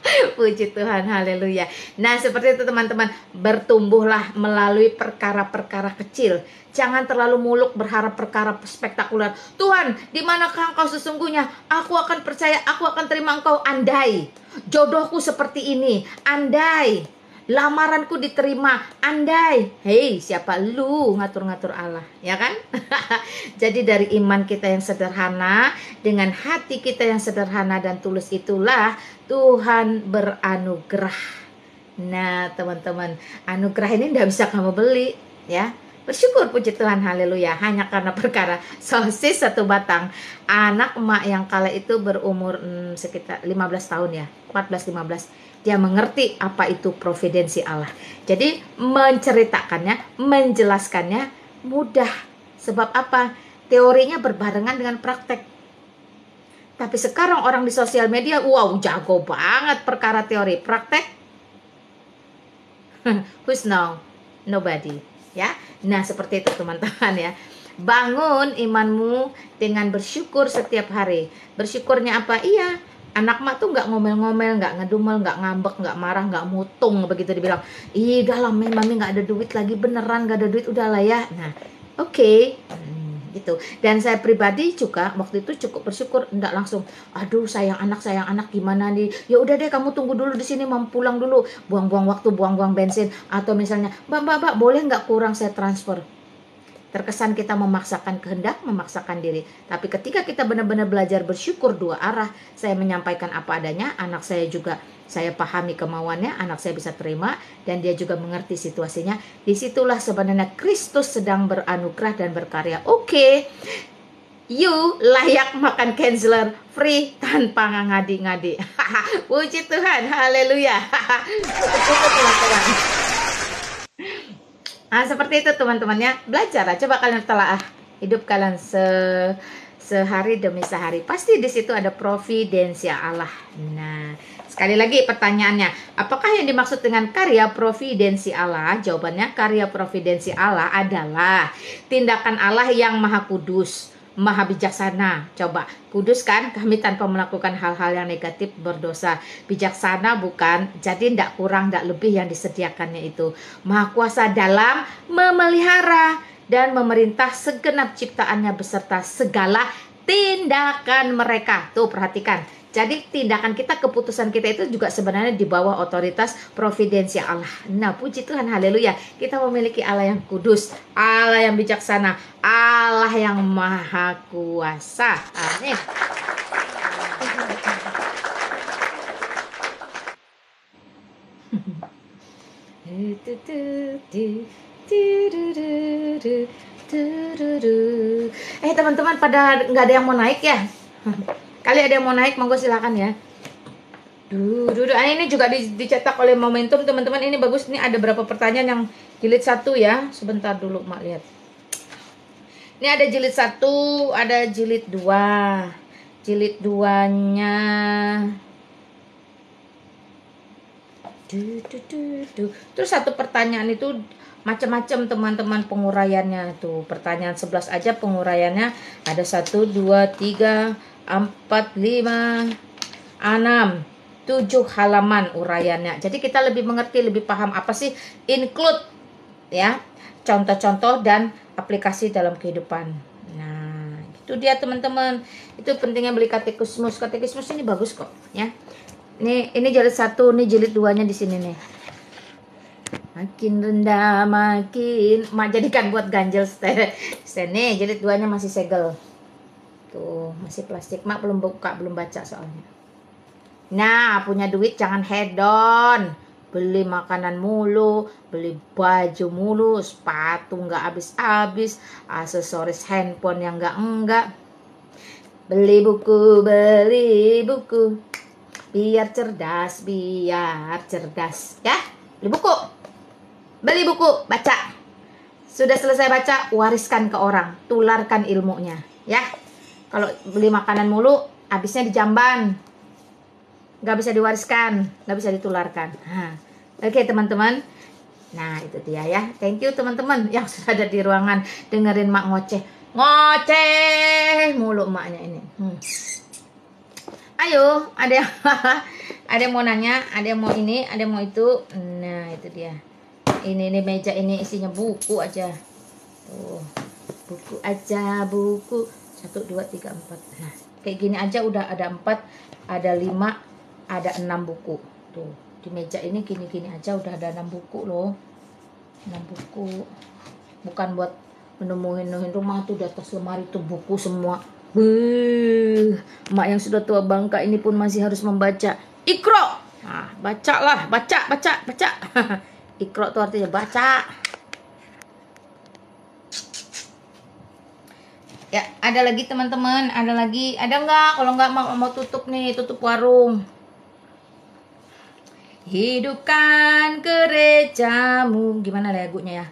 Puji Tuhan, haleluya. Nah seperti itu teman-teman, bertumbuhlah melalui perkara-perkara kecil. Jangan terlalu muluk berharap perkara spektakuler. Tuhan, di manakah engkau sesungguhnya? Aku akan percaya, aku akan terima engkau andai jodohku seperti ini, andai lamaranku diterima, andai. Hei, siapa lu ngatur-ngatur Allah, ya kan? Jadi dari iman kita yang sederhana, dengan hati kita yang sederhana dan tulus, itulah Tuhan beranugerah. Nah teman-teman, anugerah ini tidak bisa kamu beli ya. Bersyukur, puji Tuhan, haleluya. Hanya karena perkara sosis 1 batang. Anak emak yang kala itu berumur sekitar 15 tahun ya, 14-15. Dia mengerti apa itu providensi Allah. Jadi menceritakannya, menjelaskannya mudah. Sebab apa? Teorinya berbarengan dengan praktek. Tapi sekarang orang di sosial media, wow, jago banget perkara teori. Praktek? Who's know? Nobody. Ya. Nah, seperti itu teman-teman ya. Bangun imanmu dengan bersyukur setiap hari. Bersyukurnya apa? Iya, anak mak tuh nggak ngomel-ngomel, nggak ngedumel, nggak ngambek, nggak marah, nggak mutung begitu dibilang. Ih, udah lah mami nggak ada duit lagi, beneran nggak ada duit, udahlah ya. Nah, oke. Gitu. Dan saya pribadi juga waktu itu cukup bersyukur, enggak langsung aduh sayang anak gimana nih, ya udah deh kamu tunggu dulu di sini, mau pulang dulu, buang-buang waktu, buang-buang bensin. Atau misalnya mbak boleh nggak kurang saya transfer. Terkesan kita memaksakan kehendak, memaksakan diri. Tapi ketika kita benar-benar belajar bersyukur 2 arah, saya menyampaikan apa adanya, anak saya juga saya pahami kemauannya, anak saya bisa terima, dan dia juga mengerti situasinya. Disitulah sebenarnya Kristus sedang beranugerah dan berkarya. Oke, you layak makan Kenzler free tanpa ngadi-ngadi. Puji Tuhan, haleluya. Nah, seperti itu teman-temannya. Belajar lah, coba kalian telaah hidup kalian sehari demi sehari. Pasti di situ ada providensi Allah. Nah, sekali lagi pertanyaannya, apakah yang dimaksud dengan karya providensi Allah? Jawabannya, karya providensi Allah adalah tindakan Allah yang maha kudus, maha bijaksana. Coba, kudus kan? Kami tanpa melakukan hal-hal yang negatif berdosa. Bijaksana bukan? Jadi tidak kurang, tidak lebih yang disediakannya itu. Maha kuasa dalam memelihara dan memerintah segenap ciptaannya beserta segala tindakan mereka. Tuh perhatikan. Jadi tindakan kita, keputusan kita itu juga sebenarnya di bawah otoritas providensi Allah. Nah puji Tuhan, haleluya. Kita memiliki Allah yang kudus, Allah yang bijaksana, Allah yang maha kuasa. Amin. Teman-teman pada nggak ada yang mau naik ya? Kali ada yang mau naik, monggo silakan ya. Ini juga dicetak oleh Momentum teman-teman. Ini bagus. Ini ada berapa pertanyaan yang jilid 1 ya. Sebentar dulu mak lihat. Ini ada jilid 1, ada jilid 2. Jilid 2-nya terus satu pertanyaan itu macam-macam teman-teman penguraiannya tuh. Pertanyaan 11 aja penguraiannya ada 1, 2, 3, 4, 5, 6, 7 halaman uraiannya. Jadi kita lebih mengerti, lebih paham apa sih include ya, contoh-contoh dan aplikasi dalam kehidupan. Nah, itu dia teman-teman. Itu pentingnya beli katekismus. Katekismus ini bagus kok ya. Ini jilid 1, ini jilid 2-nya di sini nih. Makin rendah makin mak jadikan buat ganjel nih, jilid 2-nya masih segel. Tuh, masih plastik. Mak belum buka, belum baca soalnya. Nah, punya duit jangan hedon. Beli makanan mulu, beli baju mulu, sepatu nggak habis-habis, aksesoris handphone yang enggak. Beli buku, biar cerdas, ya. Beli buku, baca. Sudah selesai baca, wariskan ke orang, tularkan ilmunya, ya. Kalau beli makanan mulu, habisnya di jamban. Nggak bisa diwariskan, nggak bisa ditularkan. Oke teman-teman. Nah itu dia ya. Thank you teman-teman yang sudah ada di ruangan dengerin mak ngoceh mulu emaknya ini. Ayo, ada yang mau nanya, ada yang mau ini, ada yang mau itu. Nah itu dia. Ini meja ini isinya buku aja. Tuh, buku aja, buku 1, 2, 3, 4. Nah kayak gini aja udah ada 4, ada 5. Ada 6 buku. Tuh, di meja ini gini-gini aja udah ada 6 buku loh. 6 buku. Bukan buat menemuin rumah tuh di atas lemari tuh buku semua. Mak yang sudah tua bangka ini pun masih harus membaca. Iqra. Nah, bacalah, baca. Iqra tuh artinya baca. Ya, ada lagi teman-teman, ada nggak? Kalau nggak mau tutup nih, tutup warung. Hidupkan gerejamu. Gimana lagunya ya?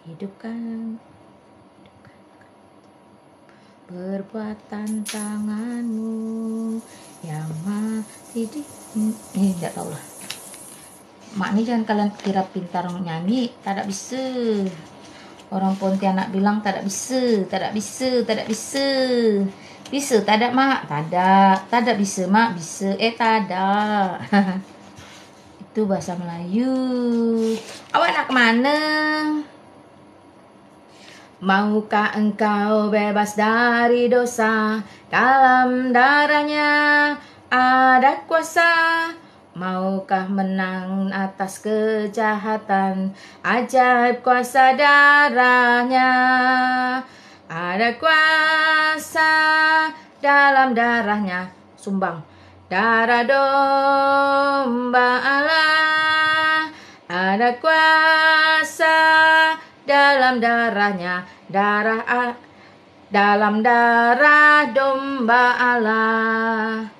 Hidupkan perbuatan tanganmu yang mati di... Enggak tahu lah. Mak ini jangan kalian kira pintar nyanyi, tidak bisa. Orang Pontianak bilang tidak bisa. Bisa tidak mak? Tidak bisa mak, bisa tidak. Itu bahasa Melayu. Awak nak kemana? Maukah engkau bebas dari dosa? Dalam darahnya ada kuasa. Maukah menang atas kejahatan? Ajaib kuasa darahnya. Ada kuasa dalam darahnya. Sumbang. Darah domba Allah. Ada kuasa dalam darahnya. Dalam darah domba Allah.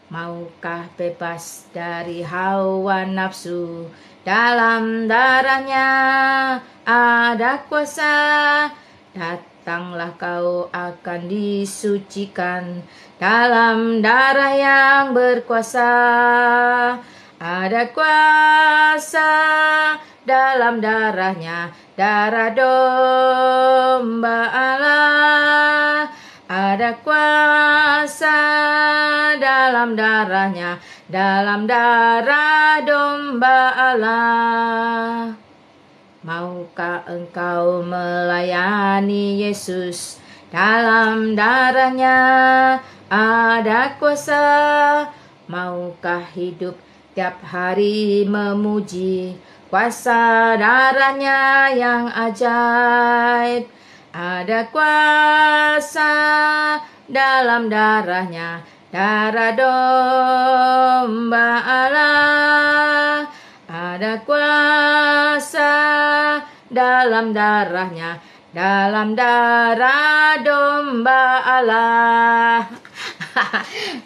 Maukah bebas dari hawa nafsu? Dalam darahnya ada kuasa. Datanglah kau akan disucikan dalam darah yang berkuasa. Ada kuasa dalam darahnya, darah domba Allah. Ada kuasa dalam darahnya, dalam darah domba Allah. Maukah engkau melayani Yesus? Dalam darahnya ada kuasa. Maukah hidup tiap hari memuji kuasa darahnya yang ajaib? Ada kuasa dalam darahnya, darah domba Allah. ada kuasa dalam darahnya, dalam darah domba Allah.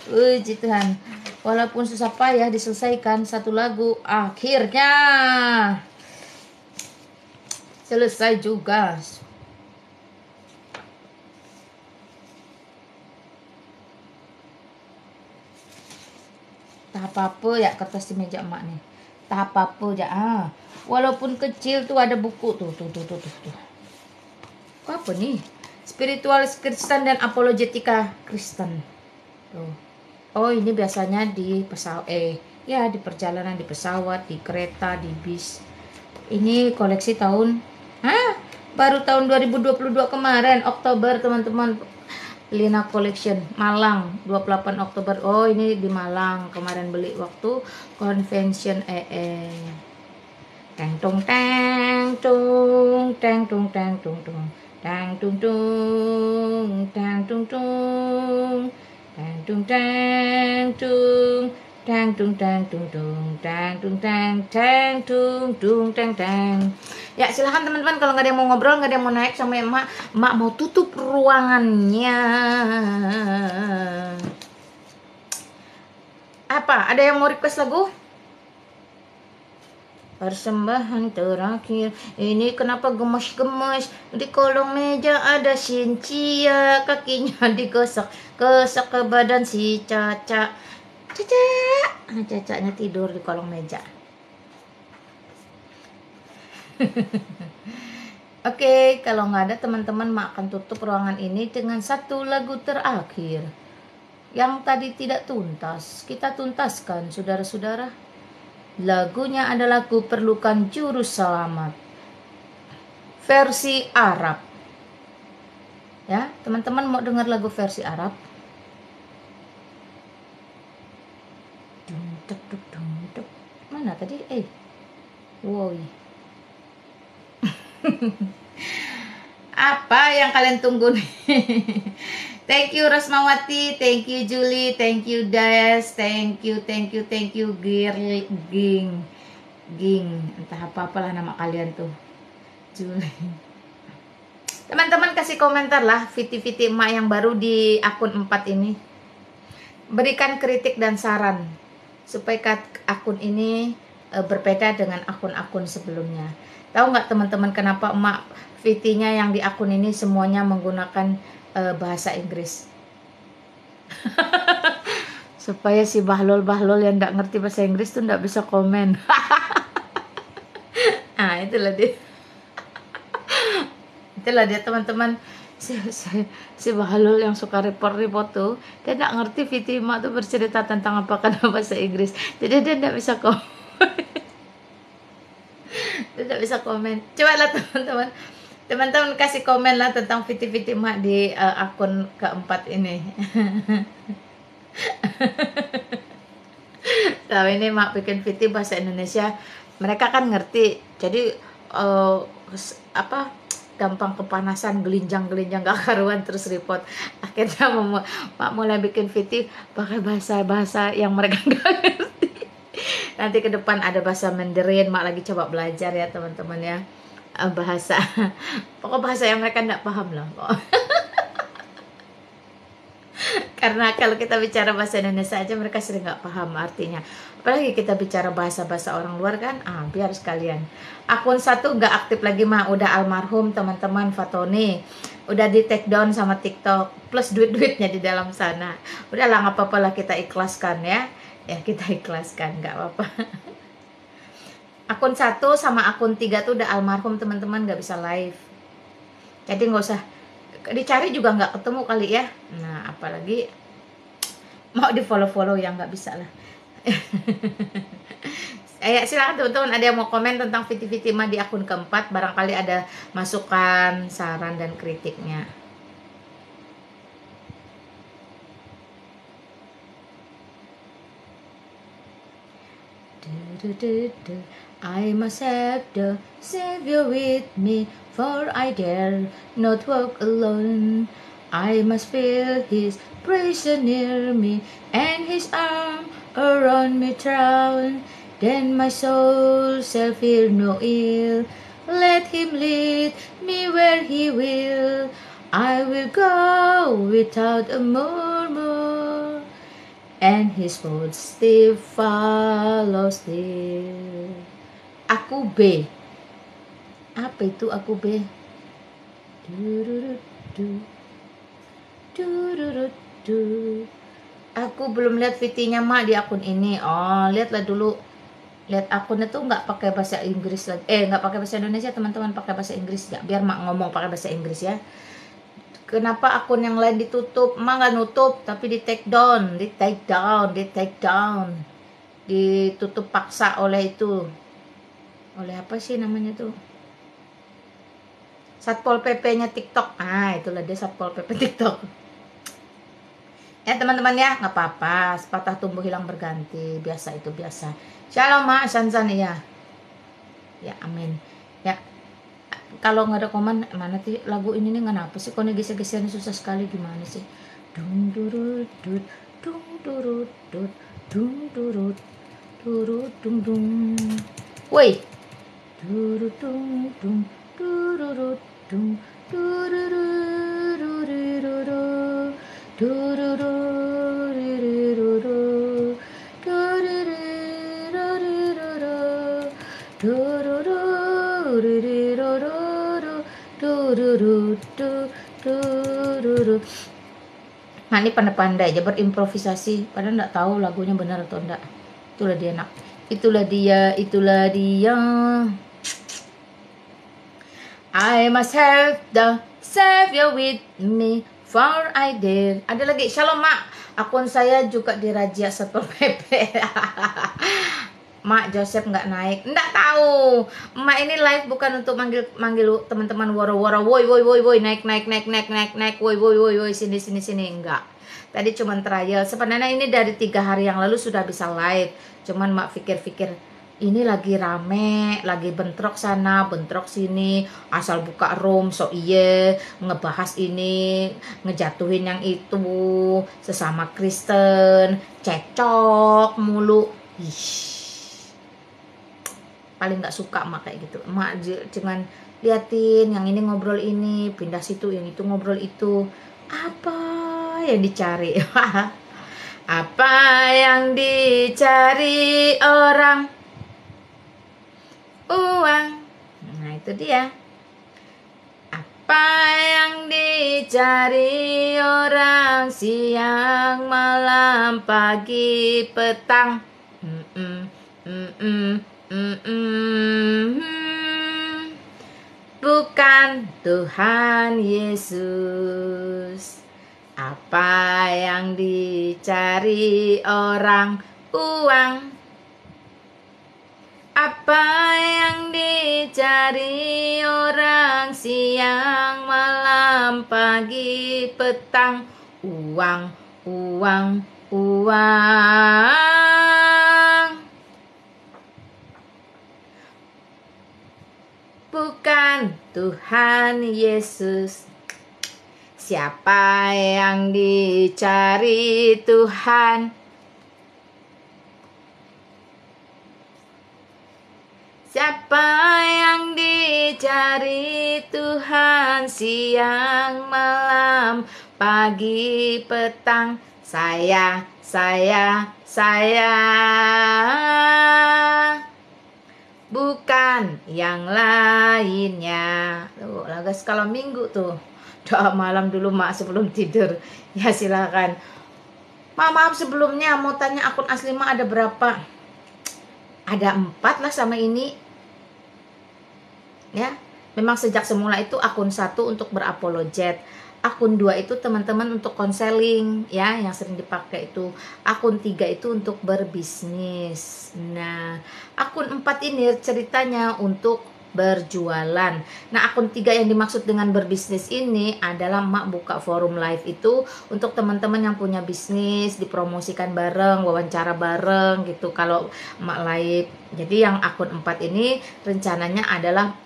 Puji Tuhan. Walaupun susah payah diselesaikan satu lagu, akhirnya selesai juga. Tak apa-apa ya kertas di meja emak nih. Tak apa-apa ya. Walaupun kecil tuh ada buku tuh. Kok apa nih? Spiritualis Kristen dan apologetika Kristen. Tuh. Oh, ini biasanya di pesawat ya di perjalanan, di pesawat, di kereta, di bis. Ini koleksi tahun baru tahun 2022 kemarin, Oktober, teman-teman. Lina Collection Malang 28 Oktober. Oh, ini di Malang kemarin beli waktu convention teng tung teng tung teng tung teng tung tung teng tung tung teng tung tung teng tung teng tung teng tung teng tung tung teng tung teng teng tung tung teng teng. Ya silahkan teman-teman, kalau nggak ada yang mau ngobrol, nggak ada yang mau naik sama emak mau tutup ruangannya. Apa? Ada yang mau request lagu? Persembahan terakhir. Ini kenapa gemes-gemes? Di kolong meja ada Cynthia, kakinya digosok-gosok ke badan si Caca. Cacanya tidur di kolong meja. Oke, kalau nggak ada teman-teman, mak akan tutup ruangan ini dengan satu lagu terakhir yang tadi tidak tuntas. Kita tuntaskan, saudara-saudara. Lagunya adalah Ku Perlukan Juru Selamat, versi Arab. Ya, teman-teman mau dengar lagu versi Arab? Mana tadi? Wow. Apa yang kalian tunggu nih? Thank you Rasmawati, thank you Julie, thank you Des, thank you Ging, entah apa-apalah nama kalian tuh. Julie. Teman-teman kasih komentar lah Viti emak yang baru di akun 4 ini. Berikan kritik dan saran supaya akun ini berbeda dengan akun-akun sebelumnya. Tahu nggak teman-teman kenapa emak Vitinya yang di akun ini semuanya menggunakan bahasa Inggris? Supaya si bahlol yang nggak ngerti bahasa Inggris tuh nggak bisa komen. Itulah dia teman-teman. Si bahlol yang suka report tuh, dia nggak ngerti Viti emak tuh bercerita tentang apa karena bahasa Inggris, jadi dia nggak bisa komen. Tidak bisa komen. Coba lah teman-teman kasih komen lah tentang Viti emak di akun keempat ini. Tahu ini mak bikin Viti bahasa Indonesia, mereka kan ngerti, jadi gampang kepanasan, gelinjang gak karuan, terus report. Akhirnya mak mulai bikin Viti pakai bahasa yang mereka nggak ngerti. Nanti ke depan ada bahasa Mandarin, mak lagi coba belajar ya teman-teman ya. Pokok bahasa yang mereka nggak paham lah. Karena kalau kita bicara bahasa Indonesia aja mereka sering nggak paham artinya. Apalagi kita bicara bahasa orang luar kan, biar sekalian. Akun 1 nggak aktif lagi mah, udah almarhum teman-teman Fatoni. Udah di take down sama TikTok, plus duit-duitnya di dalam sana. Udahlah nggak apa-apa lah, kita ikhlaskan ya. Ya kita ikhlaskan, nggak apa-apa. Akun 1 sama akun 3 tuh udah almarhum teman-teman, nggak bisa live. Jadi nggak usah dicari juga nggak ketemu kali ya. Nah apalagi mau di follow yang nggak bisa lah. Silakan teman-teman, ada yang mau komen tentang Viti mah di akun keempat, barangkali ada masukan, saran dan kritiknya. I must have the Savior with me, for I dare not walk alone. I must feel His presence near me, and His arm around me thrown. then my soul shall feel no ill. Let him lead me where he will, I will go without a murmur, and his footsteps follow still. Aku B. Apa itu aku B? Aku belum lihat VT-nya Mak di akun ini. Oh, lihatlah dulu. Lihat akunnya tuh nggak pakai bahasa Inggris lagi. Nggak pakai bahasa Indonesia, teman-teman, pakai bahasa Inggris ya. Biar Mak ngomong pakai bahasa Inggris ya. Kenapa akun yang lain ditutup? Mak nggak nutup, tapi di take down, ditutup paksa oleh itu. Oleh apa sih namanya tuh? Satpol PP-nya TikTok. Itulah dia Satpol PP TikTok. Ya teman-teman ya, nggak apa-apa. Sepatah tumbuh hilang berganti. Biasa itu biasa. Shalom Mak, Sansan ya. Ya amin. Ya. Kalau nggak ada komen, mana sih lagu ini nih kenapa sih? Kok nih geser-gesernya susah sekali, gimana sih? Dung durut dut, dung durut dut, dung durut durut dung dung. Woi. Durut dung dung durut dung durut durut Nah ini pandai-pandai aja berimprovisasi, padahal nggak tahu lagunya benar atau enggak. Itulah dia nak. Itulah dia. I must have the Savior with me, for I dare. Ada lagi, Shalom Mak. Akun saya juga dirajia Satpol PP. Mak Joseph nggak naik, nggak tahu. Mak ini live bukan untuk manggil teman-teman woro-woro, woi naik, woi sini enggak. Tadi cuman trial. Sebenarnya ini dari 3 hari yang lalu sudah bisa live. Cuman Mak pikir-pikir ini lagi rame, lagi bentrok sana, bentrok sini, asal buka room, so iya, ngebahas ini, ngejatuhin yang itu, sesama Kristen, cekcok mulu. Paling nggak suka Mak kayak gitu. Mak cuman liatin yang ini ngobrol ini, pindah situ, yang itu ngobrol itu. Apa yang dicari? Apa yang dicari orang? Uang. Nah itu dia. Apa yang dicari orang siang, malam, pagi, petang? Bukan Tuhan Yesus. Apa yang dicari orang? Uang. Apa yang dicari orang siang, malam, pagi, petang? Uang. Bukan Tuhan Yesus. Siapa yang dicari Tuhan? Siapa yang dicari Tuhan siang, malam, pagi, petang? Saya. Bukan yang lainnya. Tuh, lagu skala minggu tuh. Doa malam dulu Mak sebelum tidur. Ya silakan. Maaf sebelumnya mau tanya akun asli Mak ada berapa? Ada 4 lah sama ini. Ya, memang sejak semula itu akun 1 untuk berapologet, akun 2 itu teman-teman untuk konseling ya, yang sering dipakai itu, akun 3 itu untuk berbisnis. Nah, akun 4 ini ceritanya untuk berjualan. Nah, akun 3 yang dimaksud dengan berbisnis ini adalah Mak buka forum live itu untuk teman-teman yang punya bisnis, dipromosikan bareng, wawancara bareng gitu kalau Mak live. Jadi yang akun 4 ini rencananya adalah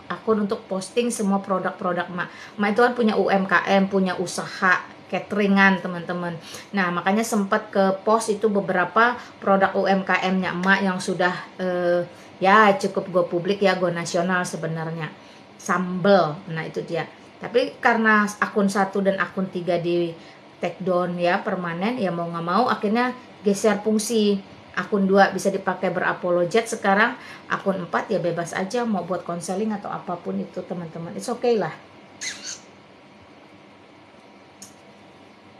akun untuk posting semua produk-produk Mak. Mak itu kan punya UMKM, punya usaha cateringan teman-teman. Nah makanya sempat ke post itu beberapa produk UMKM-nya emak yang sudah ya cukup go publik ya, go nasional sebenarnya. Sambel, nah itu dia. Tapi karena akun 1 dan akun 3 di take down ya permanen, ya mau nggak mau akhirnya geser fungsi. Akun 2 bisa dipakai berapologet, sekarang akun 4 ya bebas aja mau buat konseling atau apapun itu teman-teman. It's okay lah.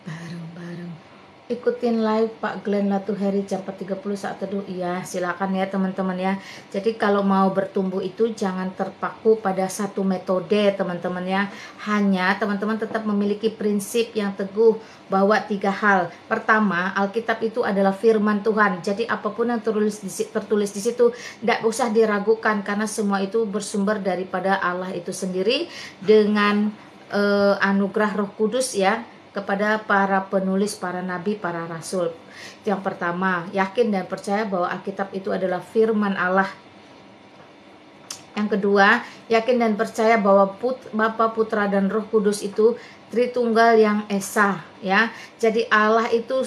Bareng-bareng ikutin live Pak Glenn Latuheri jam 4.30 saat teduh. Iya silakan ya teman-teman ya. Jadi kalau mau bertumbuh itu jangan terpaku pada satu metode teman-teman ya. Hanya teman-teman tetap memiliki prinsip yang teguh bahwa 3 hal. Pertama, Alkitab itu adalah firman Tuhan. Jadi apapun yang tertulis di situ tidak usah diragukan, karena semua itu bersumber daripada Allah itu sendiri dengan anugerah Roh Kudus ya kepada para penulis, para nabi, para rasul. Yang pertama, yakin dan percaya bahwa Alkitab itu adalah firman Allah. Yang kedua, yakin dan percaya bahwa Bapa, Putra, dan Roh Kudus itu Tritunggal yang Esa ya. Jadi Allah itu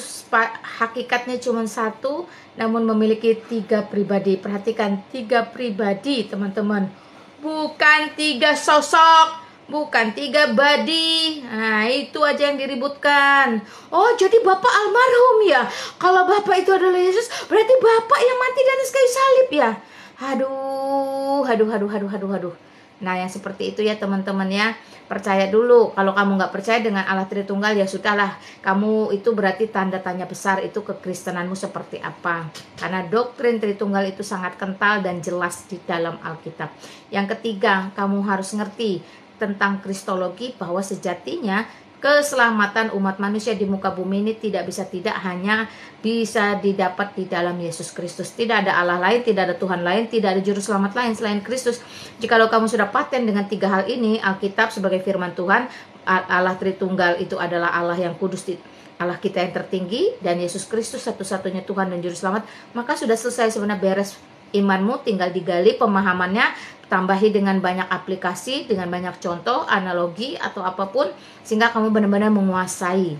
hakikatnya cuma satu, namun memiliki 3 pribadi. Perhatikan, 3 pribadi teman-teman, bukan 3 sosok, bukan 3 body. Nah itu aja yang diributkan. Oh jadi Bapak almarhum ya. Kalau Bapak itu adalah Yesus, berarti Bapak yang mati di atas kayu salib ya. Aduh. Nah yang seperti itu ya teman-teman ya. Percaya dulu. Kalau kamu nggak percaya dengan Allah Tritunggal ya sudahlah. Kamu itu berarti tanda tanya besar itu kekristenanmu seperti apa. Karena doktrin Tritunggal itu sangat kental dan jelas di dalam Alkitab. Yang ketiga, kamu harus ngerti tentang kristologi bahwa sejatinya keselamatan umat manusia di muka bumi ini tidak hanya bisa didapat di dalam Yesus Kristus. Tidak ada Allah lain, tidak ada Tuhan lain, tidak ada juru selamat lain selain Kristus. Jikalau kamu sudah paten dengan 3 hal ini, Alkitab sebagai firman Tuhan, Allah Tritunggal itu adalah Allah yang kudus, Allah kita yang tertinggi, dan Yesus Kristus satu-satunya Tuhan dan juru selamat, maka sudah selesai sebenarnya, beres imanmu. Tinggal digali pemahamannya, tambahi dengan banyak aplikasi, dengan banyak contoh, analogi atau apapun, sehingga kamu benar-benar menguasai.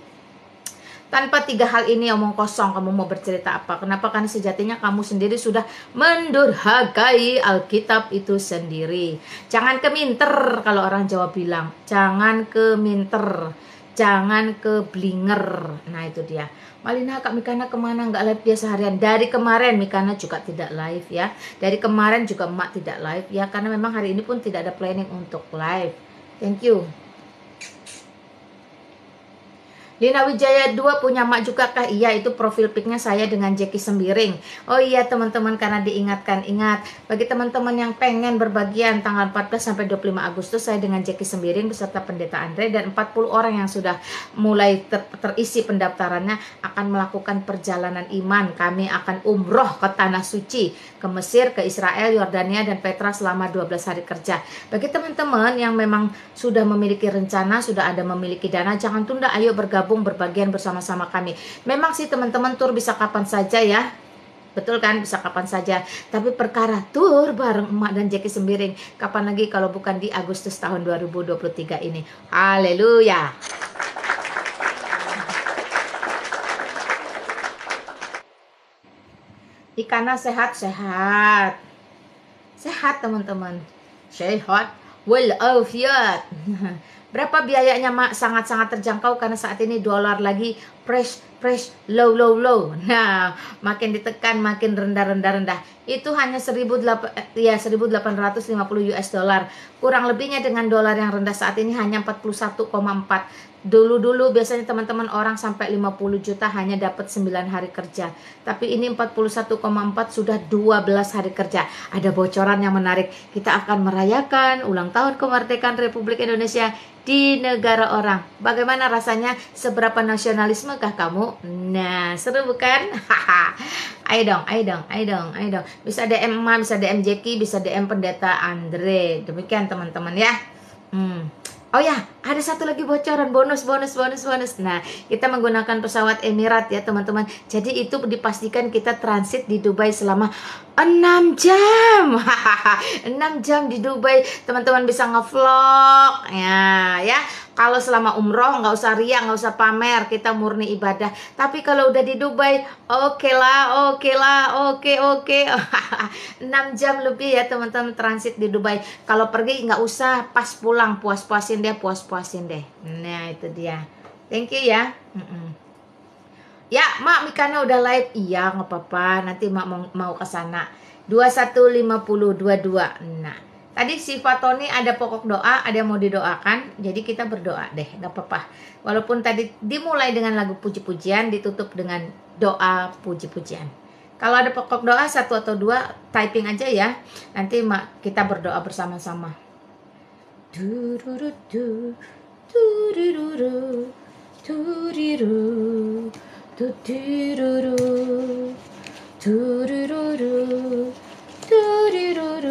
Tanpa 3 hal ini omong kosong kamu mau bercerita apa? Kenapa? Karena sejatinya kamu sendiri sudah mendurhakai Alkitab itu sendiri. Jangan keminter, kalau orang Jawa bilang. Jangan keminter, jangan keblinger. Nah itu dia. Malina, Kak Mikana kemana? Nggak live dia seharian. Dari kemarin Mikana juga tidak live ya. Dari kemarin juga Emak tidak live ya. Karena memang hari ini pun tidak ada planning untuk live. Thank you. Lina Wijaya 2 punya Mak juga kah? Iya, itu profil pic-nya saya dengan Jackie Sembiring. Oh iya teman-teman, karena diingatkan, ingat bagi teman-teman yang pengen berbagian tanggal 14 sampai 25 Agustus saya dengan Jackie Sembiring beserta Pendeta Andre dan 40 orang yang sudah mulai terisi pendaftarannya akan melakukan perjalanan iman. Kami akan umroh ke Tanah Suci, ke Mesir, ke Israel, Yordania, dan Petra selama 12 hari kerja. Bagi teman-teman yang memang sudah memiliki rencana, sudah ada memiliki dana, jangan tunda, ayo bergabung berbagian bersama-sama kami. Memang sih teman-teman, tur bisa kapan saja ya. Betul kan, bisa kapan saja. Tapi perkara tur bareng Emak dan Jackie Sembiring, kapan lagi kalau bukan di Agustus tahun 2023 ini. Haleluya. Ikana sehat-sehat. Sehat teman-teman. Sehat walafiat. Berapa biayanya Mak? Sangat-sangat terjangkau karena saat ini dolar lagi fresh low. Nah, makin ditekan makin rendah. Itu hanya 1.850 US dollar. Kurang lebihnya dengan dolar yang rendah saat ini hanya 41,4. Dulu biasanya teman-teman orang sampai 50 juta hanya dapat 9 hari kerja. Tapi ini 41,4 sudah 12 hari kerja. Ada bocoran yang menarik. Kita akan merayakan ulang tahun kemerdekaan Republik Indonesia di negara orang. Bagaimana rasanya? Seberapa nasionalisme kah kamu? Nah, seru bukan? Ayo dong. Bisa DM Emak, bisa DM Jackie, bisa DM Pendeta Andre. Demikian teman-teman ya. Oh ya, ada satu lagi bocoran, bonus. Nah, kita menggunakan pesawat Emirat ya teman-teman. Jadi itu dipastikan kita transit di Dubai selama 6 jam. 6 jam di Dubai. Teman-teman bisa ngevlog ya. Kalau selama umroh nggak usah riak, nggak usah pamer, kita murni ibadah. Tapi kalau udah di Dubai, oke lah, oke. 6 jam lebih ya teman-teman transit di Dubai. Kalau pergi nggak usah, pas pulang puas-puasin deh. Nah itu dia. Thank you ya. Ya, Mak, Mikanya udah live. Iya, nggak apa-apa. Nanti Mak mau ke sana. 215022. Nah, tadi si Fatoni ada pokok doa, ada yang mau didoakan. Jadi kita berdoa deh, nggak apa-apa. Walaupun tadi dimulai dengan lagu puji-pujian, ditutup dengan doa puji-pujian. Kalau ada pokok doa 1 atau 2, typing aja ya. Nanti Mak kita berdoa bersama-sama. Tururu, tururu, tururu. Tururu, tururu, tururu,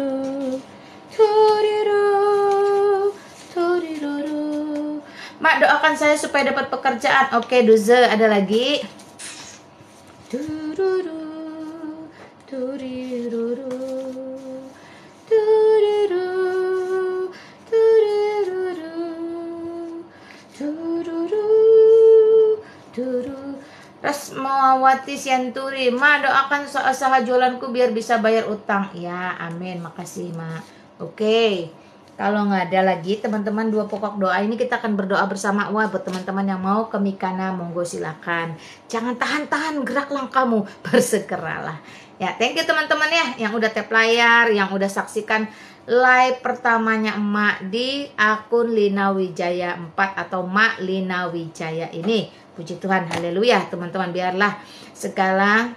tururu. Mak, doakan saya supaya dapat pekerjaan. Oke, Duze, ada lagi. Tururu, tururu, tururu, tururu, tururu, tururu. Rasmawati Sianturi, Ma, doakan usaha jualanku biar bisa bayar utang. Ya, amin. Makasih, Ma. Oke. Kalau nggak ada lagi teman-teman 2 pokok doa ini, kita akan berdoa bersama. Wah, buat teman-teman yang mau ke Mikana, monggo silakan. Jangan tahan-tahan gerak langkahmu, bersegeralah. Ya, thank you teman-teman ya yang udah tap layar, yang udah saksikan live pertamanya Emak di akun Lina Wijaya 4 atau Mak Lina Wijaya ini. Puji Tuhan, haleluya teman-teman. Biarlah segala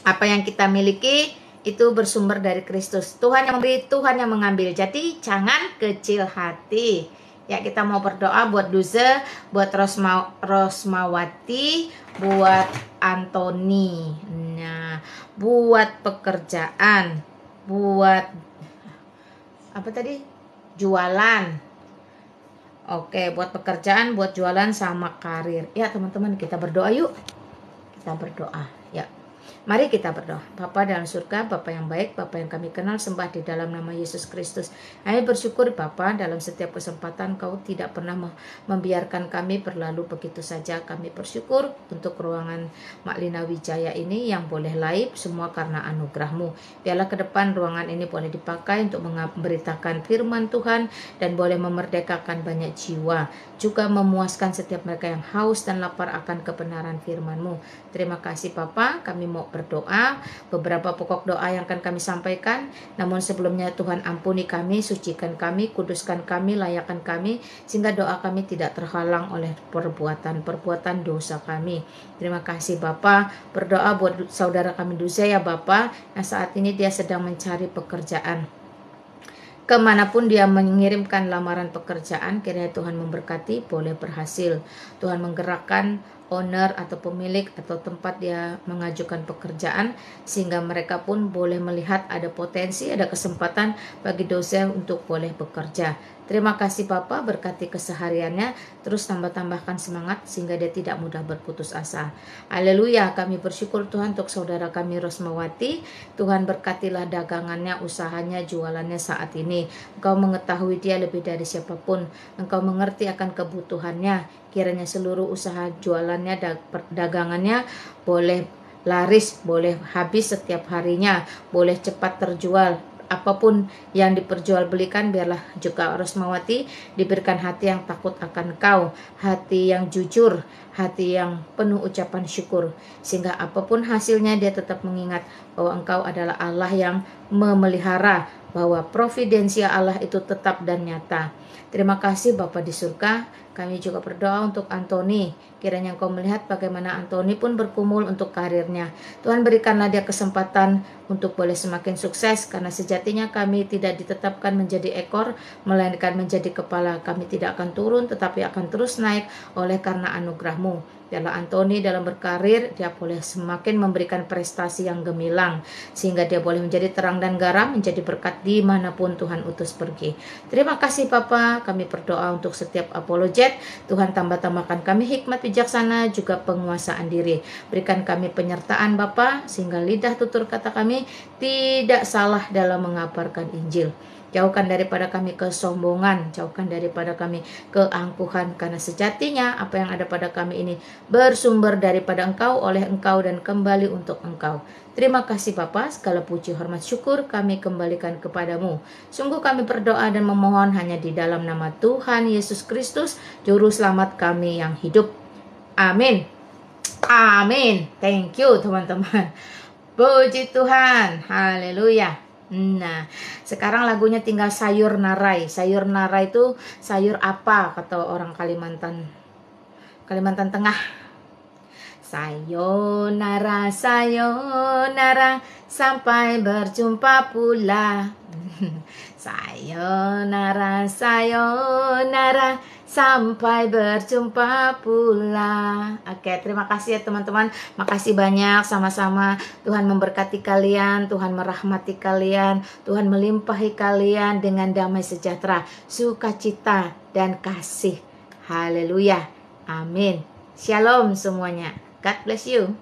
apa yang kita miliki itu bersumber dari Kristus. Tuhan yang memberi, Tuhan yang mengambil. Jadi jangan kecil hati. Ya, kita mau berdoa buat Duze, buat Rosmawati, buat Antoni. Nah, buat pekerjaan, buat apa tadi? Jualan. Oke, buat pekerjaan, buat jualan sama karir. Ya, teman-teman, kita berdoa yuk. Kita berdoa. Ya. Mari kita berdoa. Bapa dalam surga, Bapa yang baik, Bapa yang kami kenal, sembah di dalam nama Yesus Kristus. Kami bersyukur Bapa, dalam setiap kesempatan Kau tidak pernah membiarkan kami berlalu begitu saja. Kami bersyukur untuk ruangan Mak Lina Wijaya ini yang boleh live, semua karena anugerah-Mu. Biarlah ke depan ruangan ini boleh dipakai untuk memberitakan firman Tuhan dan boleh memerdekakan banyak jiwa. Juga memuaskan setiap mereka yang haus dan lapar akan kebenaran firman-Mu. Terima kasih Bapa, kami mau berdoa, beberapa pokok doa yang akan kami sampaikan. Namun sebelumnya Tuhan ampuni kami, sucikan kami, kuduskan kami, layakkan kami, sehingga doa kami tidak terhalang oleh perbuatan dosa kami. Terima kasih Bapa. Berdoa buat saudara kami Duze ya Bapa. Nah, saat ini dia sedang mencari pekerjaan. Kemanapun dia mengirimkan lamaran pekerjaan, kiranya Tuhan memberkati, boleh berhasil. Tuhan menggerakkan owner atau pemilik atau tempat dia mengajukan pekerjaan, sehingga mereka pun boleh melihat ada potensi, ada kesempatan bagi dosen untuk boleh bekerja. Terima kasih Bapak, berkati kesehariannya, terus tambahkan semangat sehingga dia tidak mudah berputus asa. Haleluya, kami bersyukur Tuhan untuk saudara kami Rosmawati. Tuhan berkatilah dagangannya, usahanya, jualannya saat ini. Engkau mengetahui dia lebih dari siapapun. Engkau mengerti akan kebutuhannya. Kiranya seluruh usaha jualannya, dagangannya boleh laris, boleh habis setiap harinya, boleh cepat terjual. Apapun yang diperjualbelikan, biarlah juga Rosmawati diberikan hati yang takut akan Kau, hati yang jujur, hati yang penuh ucapan syukur, sehingga apapun hasilnya dia tetap mengingat bahwa Engkau adalah Allah yang memelihara, bahwa providensia Allah itu tetap dan nyata. Terima kasih Bapa di surga. Kami juga berdoa untuk Antoni. Kiranya Engkau melihat bagaimana Antoni pun bergumul untuk karirnya. Tuhan berikanlah dia kesempatan untuk boleh semakin sukses, karena sejatinya kami tidak ditetapkan menjadi ekor, melainkan menjadi kepala. Kami tidak akan turun tetapi akan terus naik oleh karena anugerah-Mu. Biarlah Antoni dalam berkarir, dia boleh semakin memberikan prestasi yang gemilang, sehingga dia boleh menjadi terang dan garam, menjadi berkat dimanapun Tuhan utus pergi. Terima kasih Bapa, kami berdoa untuk setiap apologet. Tuhan tambahkan kami hikmat bijaksana, juga penguasaan diri. Berikan kami penyertaan Bapa, sehingga lidah tutur kata kami tidak salah dalam mengabarkan Injil. Jauhkan daripada kami kesombongan, jauhkan daripada kami keangkuhan, karena sejatinya apa yang ada pada kami ini bersumber daripada Engkau, oleh Engkau, dan kembali untuk Engkau. Terima kasih Bapa, segala puji, hormat, syukur kami kembalikan kepadamu. Sungguh kami berdoa dan memohon hanya di dalam nama Tuhan Yesus Kristus, Juru Selamat kami yang hidup. Amin. Amin. Thank you teman-teman. Puji Tuhan. Haleluya. Nah, sekarang lagunya tinggal sayur narai. Sayur narai itu sayur apa kata orang Kalimantan Tengah? Sayonara, sayonara, sampai berjumpa pula. Sayonara, sayonara, sampai berjumpa pula. Oke, terima kasih ya teman-teman. Makasih banyak, sama-sama. Tuhan memberkati kalian, Tuhan merahmati kalian, Tuhan melimpahi kalian dengan damai sejahtera, sukacita, dan kasih. Haleluya. Amin. Shalom semuanya. God bless you.